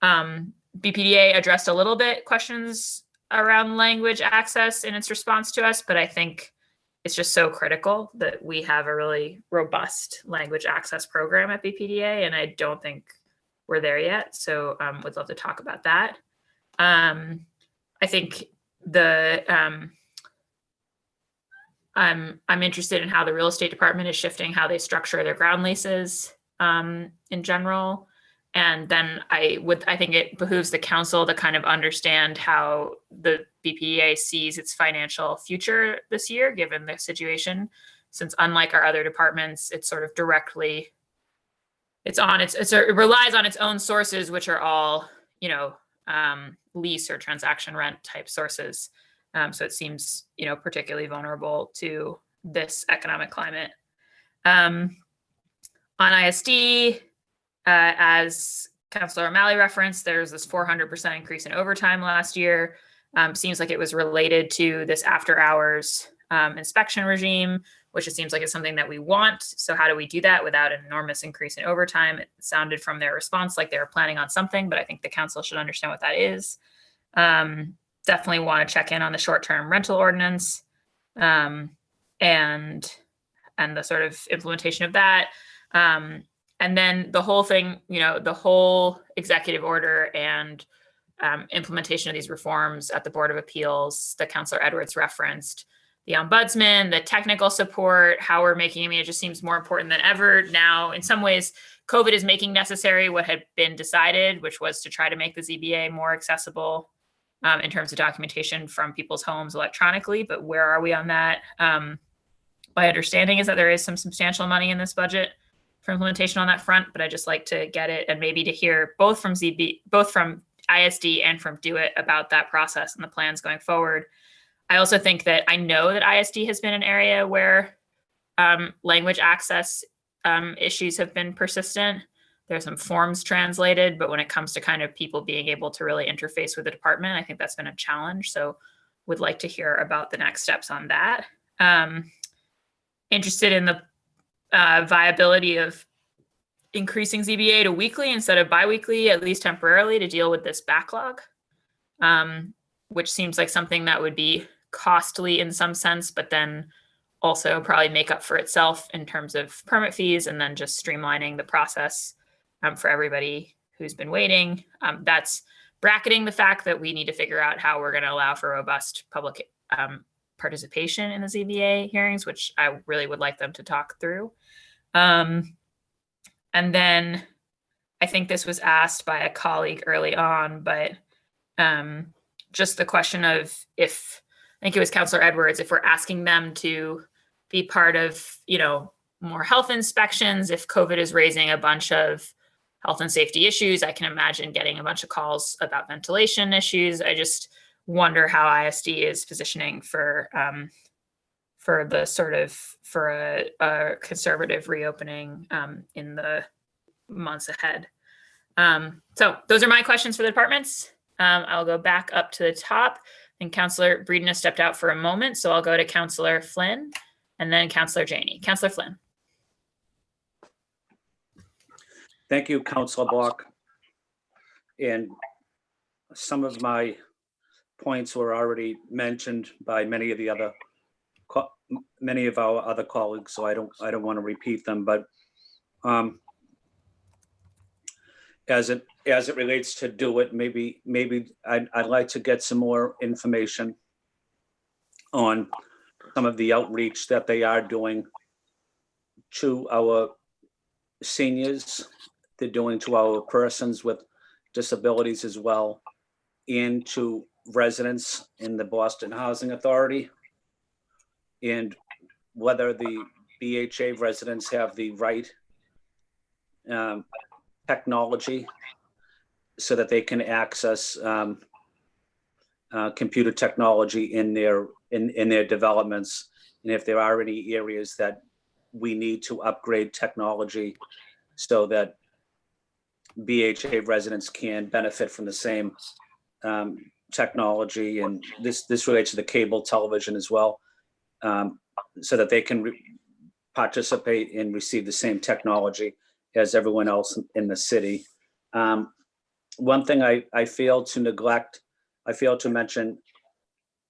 BPDA addressed a little bit questions around language access in its response to us, but I think it's just so critical that we have a really robust language access program at BPDA, and I don't think we're there yet. So would love to talk about that. I think I'm interested in how the real estate department is shifting how they structure their ground leases in general. And then I think it behooves the council to kind of understand how the BPDA sees its financial future this year, given the situation, since unlike our other departments, it's sort of directly, it relies on its own sources, which are all, lease or transaction rent type sources. So it seems, particularly vulnerable to this economic climate. On ISD, as Councillor O'Malley referenced, there's this 400% increase in overtime last year. Seems like it was related to this after hours inspection regime, which it seems like is something that we want. So how do we do that without an enormous increase in overtime? It sounded from their response like they were planning on something, but I think the council should understand what that is. Definitely want to check in on the short-term rental ordinance and the sort of implementation of that. And then the whole thing, the whole executive order and implementation of these reforms at the Board of Appeals that Councillor Edwards referenced, the ombudsman, the technical support, how we're making, it just seems more important than ever now. In some ways, COVID is making necessary what had been decided, which was to try to make the ZBA more accessible in terms of documentation from people's homes electronically. But where are we on that? My understanding is that there is some substantial money in this budget for implementation on that front, but I just like to get it and maybe to hear both from ISD and from DoIT about that process and the plans going forward. I also think that I know that ISD has been an area where language access issues have been persistent. There's some forms translated, but when it comes to kind of people being able to really interface with the department, I think that's been a challenge. So would like to hear about the next steps on that. Interested in the viability of increasing ZBA to weekly instead of biweekly, at least temporarily, to deal with this backlog, which seems like something that would be costly in some sense, but then also probably make up for itself in terms of permit fees and then just streamlining the process for everybody who's been waiting. That's bracketing the fact that we need to figure out how we're going to allow for robust public participation in the ZBA hearings, which I really would like them to talk through. And then I think this was asked by a colleague early on, but just the question of if, I think it was Councillor Edwards, if we're asking them to be part of, more health inspections, if COVID is raising a bunch of health and safety issues, I can imagine getting a bunch of calls about ventilation issues. I just wonder how ISD is positioning for the sort of, for a conservative reopening in the months ahead. So those are my questions for the departments. I'll go back up to the top, and Councillor Breeden has stepped out for a moment. So I'll go to Councillor Flynn and then Councillor Janey. Councillor Flynn. Thank you, Councillor Block. And some of my points were already mentioned by many of the other many of our other colleagues, so I don't want to repeat them, but as it relates to DoIT, maybe I'd like to get some more information on some of the outreach that they are doing to our seniors, they're doing to our persons with disabilities as well, and to residents in the Boston Housing Authority, and whether the BHA residents have the right technology so that they can access computer technology in their developments, and if there are any areas that we need to upgrade technology so that BHA residents can benefit from the same technology. And this relates to the cable television as well, so that they can participate and receive the same technology as everyone else in the city. One thing I failed to mention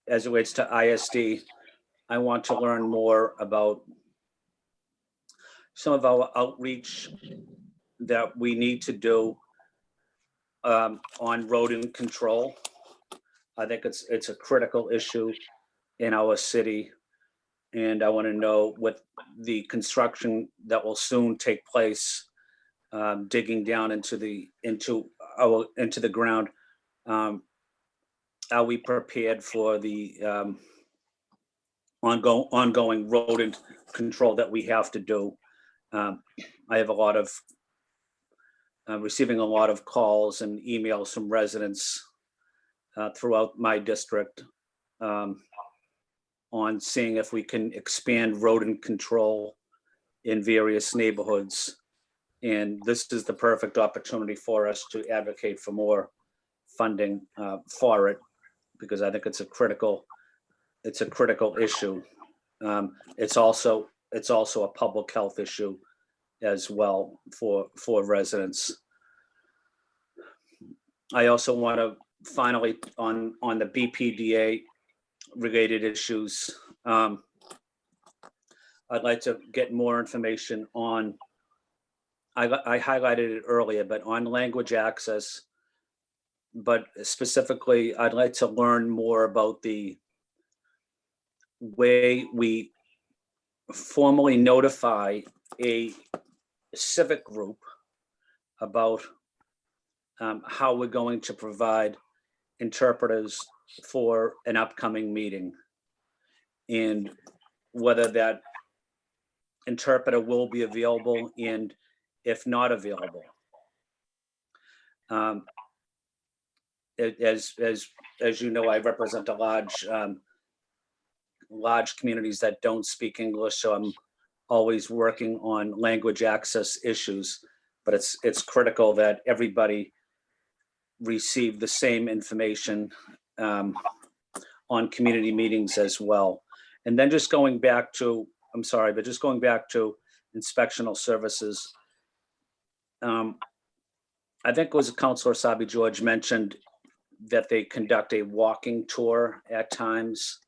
as it relates to ISD, I want to learn more about some of our outreach that we need to do on rodent control. I think it's a critical issue in our city. And I want to know, with the construction that will soon take place, digging down into the ground, are we prepared for the ongoing rodent control that we have to do? I have receiving a lot of calls and emails from residents throughout my district on seeing if we can expand rodent control in various neighborhoods. And this is the perfect opportunity for us to advocate for more funding for it, because I think it's a critical issue. It's also a public health issue as well for residents. I also want to finally, on the BPDA related issues, I'd like to get more information on, I highlighted it earlier, but on language access, but specifically, I'd like to learn more about the way we formally notify a civic group about how we're going to provide interpreters for an upcoming meeting, and whether that interpreter will be available, and if not available. As you know, I represent a large communities that don't speak English, so I'm always working on language access issues, but it's critical that everybody receive the same information on community meetings as well. And then just going back to inspectional services, I think it was Councilor Sabi George mentioned that they conduct a walking tour at times,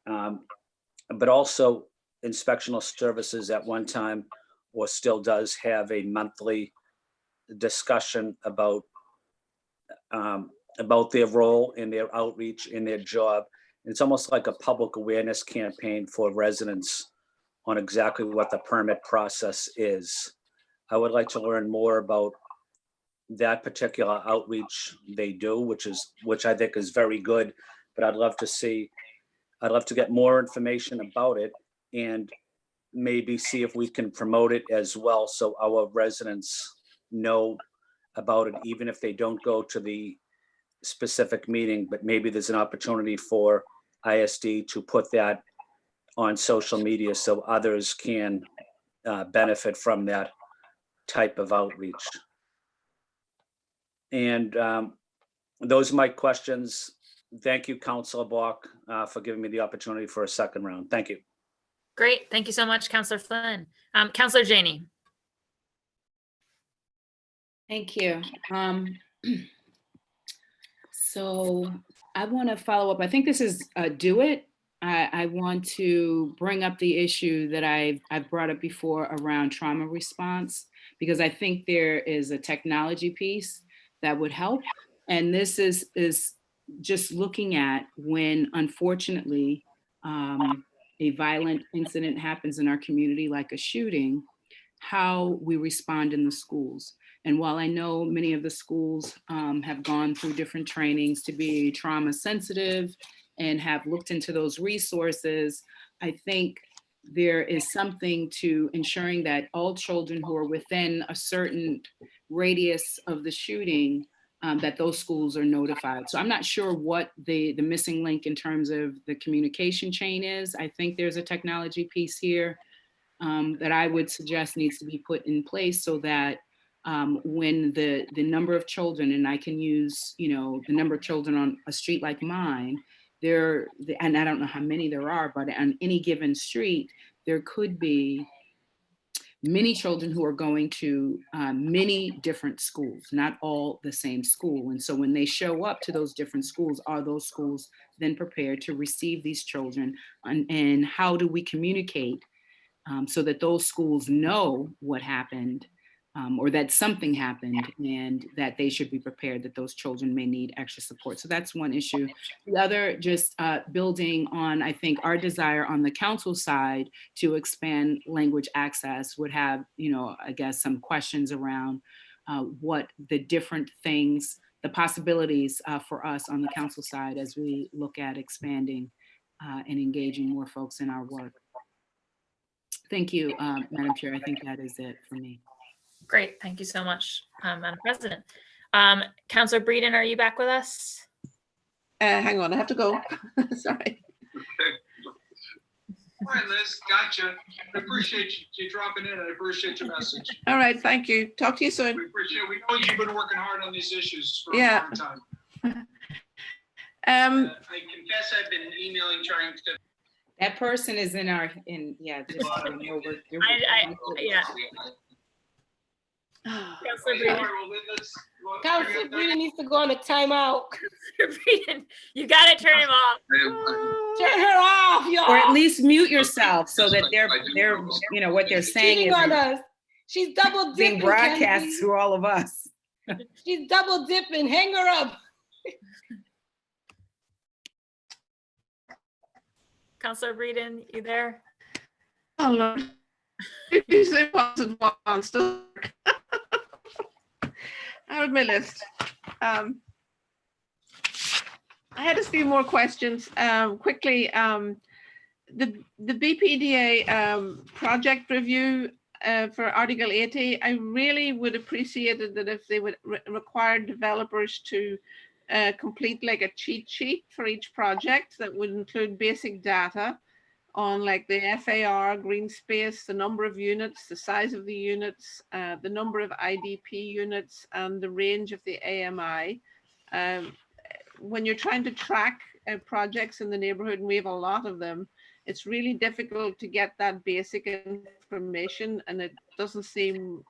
but also inspectional services at one time, or still does, have a monthly discussion about their role in their outreach in their job. It's almost like a public awareness campaign for residents on exactly what the permit process is. I would like to learn more about that particular outreach they do, which I think is very good, but I'd love to get more information about it, and maybe see if we can promote it as well, so our residents know about it, even if they don't go to the specific meeting. But maybe there's an opportunity for ISD to put that on social media so others can benefit from that type of outreach. And those are my questions. Thank you, Councilor Bach, for giving me the opportunity for a second round. Thank you. Great. Thank you so much, Councilor Flynn. Councilor Janey. Thank you. So I want to follow up. I think this is DoIT. I want to bring up the issue that I've brought up before around trauma response, because I think there is a technology piece that would help. And this is just looking at when, unfortunately, a violent incident happens in our community, like a shooting, how we respond in the schools. And while I know many of the schools have gone through different trainings to be trauma sensitive and have looked into those resources, I think there is something to ensuring that all children who are within a certain radius of the shooting, that those schools are notified. So I'm not sure what the missing link in terms of the communication chain is. I think there's a technology piece here that I would suggest needs to be put in place so that when the number of children, and I can use, you know, the number of children on a street like mine, and I don't know how many there are, but on any given street, there could be many children who are going to many different schools, not all the same school. And so when they show up to those different schools, are those schools then prepared to receive these children? And how do we communicate so that those schools know what happened, or that something happened, and that they should be prepared that those children may need extra support. So that's one issue. The other, just building on, I think, our desire on the council side to expand language access, would have, you know, I guess some questions around what the different things, the possibilities for us on the council side as we look at expanding and engaging more folks in our work. Thank you, Madam Chair. I think that is it for me. Great. Thank you so much, Madam President. Councilor Breeden, are you back with us? Hang on, I have to go. Sorry. All right, Liz, gotcha. I appreciate you dropping in. I appreciate your message. All right, thank you. Talk to you soon. We appreciate it. We know you've been working hard on these issues for a long time. I confess I've been emailing, trying to. That person is in our, yeah. Just so you know, yeah. Councilor Breeden needs to go on a timeout. You gotta turn him off. Turn her off, y'all. Or at least mute yourself so that they're, you know, what they're saying is on us. She's double dipping. Being broadcast through all of us. She's double dipping. Hang her up. Councilor Breeden, you there? Oh Lord. It wasn't once to work. Out of my list. I had a few more questions. Quickly, the BPDA project review for Article 80, I really would appreciate it that if they would require developers to complete like a cheat sheet for each project that would include basic data on like the FAR, green space, the number of units, the size of the units, the number of IDP units, and the range of the AMI. When you're trying to track projects in the neighborhood, and we have a lot of them, it's really difficult to get that basic information, and it doesn't seem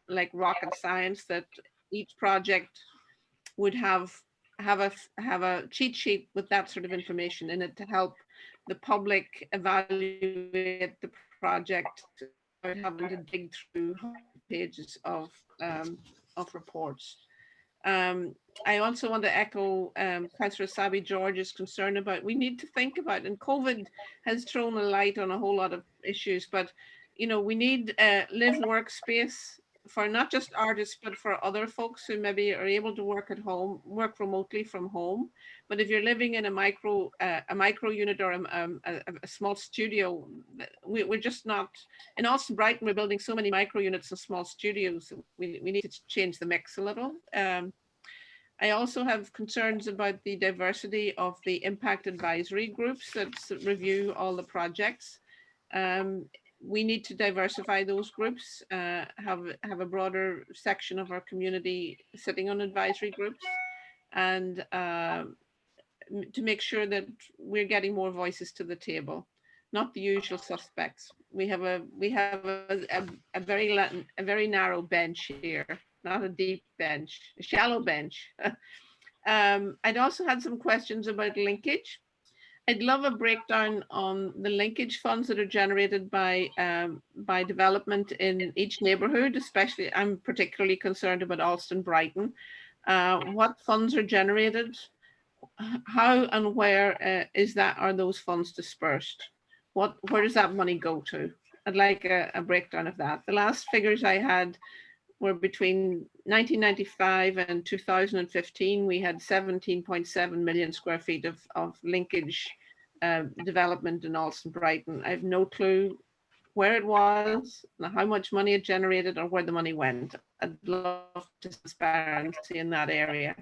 like rocket science that each project would have a cheat sheet with that sort of information in it to help the public evaluate the project without having to dig through pages of reports. I also want to echo Councillor Sabi George's concern about, we need to think about, and COVID has thrown a light on a whole lot of issues, but you know, we need live workspace for not just artists, but for other folks who maybe are able to work at home, work remotely from home. But if you're living in a micro unit or a small studio, we're just not, in Austin Brighton, we're building so many micro units and small studios. We need to change the mix a little. I also have concerns about the diversity of the impact advisory groups that review all the projects. We need to diversify those groups, have a broader section of our community sitting on advisory groups, and to make sure that we're getting more voices to the table, not the usual suspects. We have a very narrow bench here, not a deep bench, a shallow bench. I'd also had some questions about linkage. I'd love a breakdown on the linkage funds that are generated by development in each neighborhood, especially I'm particularly concerned about Alston Brighton. What funds are generated? How and where are those funds dispersed? Where does that money go to? I'd like a breakdown of that. The last figures I had were between 1995 and 2015, we had 17.7 million square feet of linkage development in Alston Brighton. I have no clue where it was, how much money it generated, or where the money went. I'd love transparency in that area.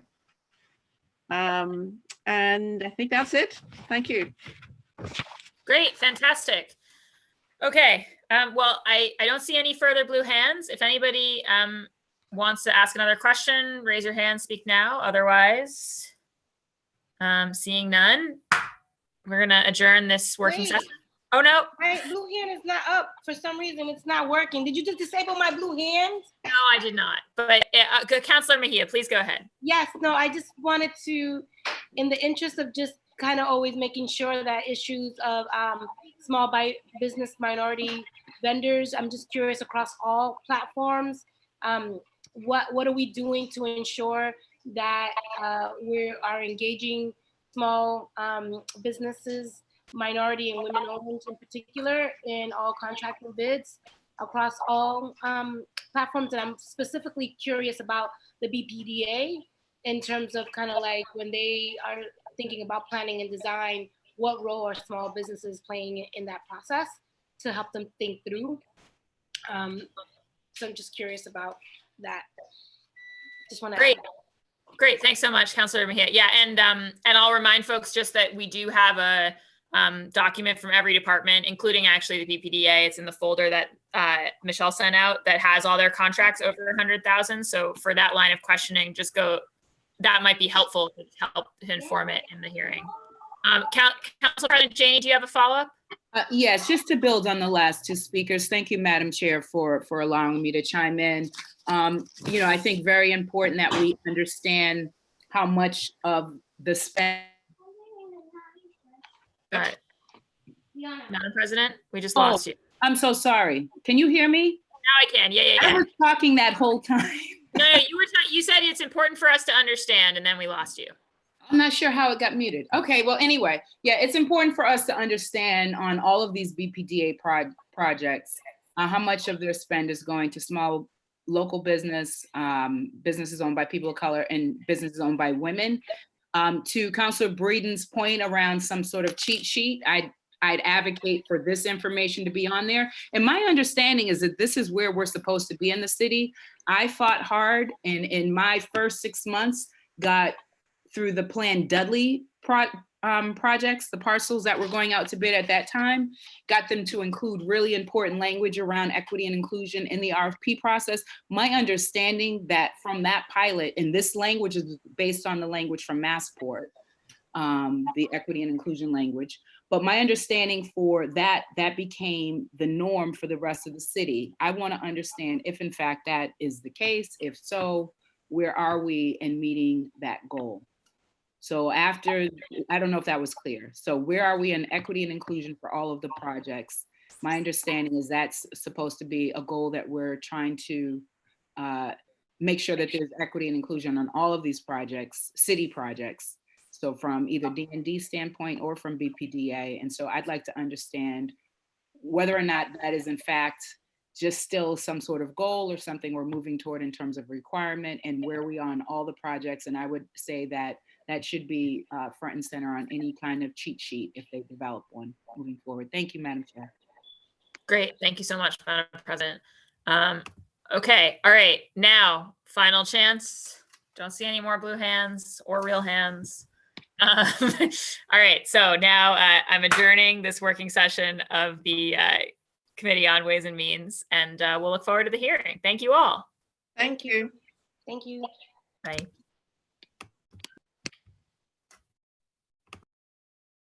And I think that's it. Thank you. Great, fantastic. Okay, well, I don't see any further blue hands. If anybody wants to ask another question, raise your hand, speak now. Otherwise, seeing none, we're gonna adjourn this working Wait. session. Oh, no. My blue hand is not up. For some reason, it's not working. Did you just disable my blue hand? No, I did not. But Councilor Mejia, please go ahead. Yes, no, I just wanted to, in the interest of just kind of always making sure that issues of small business minority vendors, I'm just curious across all platforms, what are we doing to ensure that we are engaging small businesses, minority and women owned in particular, in all contracting bids across all platforms? And I'm specifically curious about the BPDA in terms of kind of like when they are thinking about planning and design, what role are small businesses playing in that process to help them think through? So I'm just curious about that. Just want to. Great, thanks so much, Councilor Mejia. Yeah, and I'll remind folks just that we do have a document from every department, including actually the BPDA. It's in the folder that Michelle sent out that has all their contracts over 100,000. So for that line of questioning, just go. That might be helpful to help to inform it in the hearing. Council President Janey, do you have a follow-up? Yes, just to build on the last two speakers. Thank you, Madam Chair, for allowing me to chime in. I think very important that we understand how much of the spend. Madam President, we just lost you. I'm so sorry. Can you hear me? Now I can. Yeah. I was talking that whole time. No, you said it's important for us to understand, and then we lost you. I'm not sure how it got muted. Okay, well, anyway, yeah, it's important for us to understand on all of these BPDA projects, how much of their spend is going to small local business, businesses owned by people of color, and businesses owned by women. To Councilor Breeden's point around some sort of cheat sheet, I'd advocate for this information to be on there. And my understanding is that this is where we're supposed to be in the city. I fought hard, and in my first 6 months, got through the Plan Dudley projects, the parcels that were going out to bid at that time, got them to include really important language around equity and inclusion in the RFP process. My understanding that from that pilot, and this language is based on the language from Massport, the equity and inclusion language. But my understanding for that became the norm for the rest of the city. I want to understand if in fact that is the case. If so, where are we in meeting that goal? So after, I don't know if that was clear. So where are we in equity and inclusion for all of the projects? My understanding is that's supposed to be a goal that we're trying to make sure that there's equity and inclusion on all of these projects, city projects. So from either D&D standpoint or from BPDA. And so I'd like to understand whether or not that is in fact just still some sort of goal or something we're moving toward in terms of requirement, and where we are on all the projects. And I would say that that should be front and center on any kind of cheat sheet if they develop one moving forward. Thank you, Madam Chair. Great, thank you so much, Madam President. Okay, all right, now, final chance. Don't see any more blue hands or real hands. All right, so now I'm adjourning this working session of the Committee on Ways and Means, and we'll look forward to the hearing. Thank you all. Thank you. Thank you. Bye.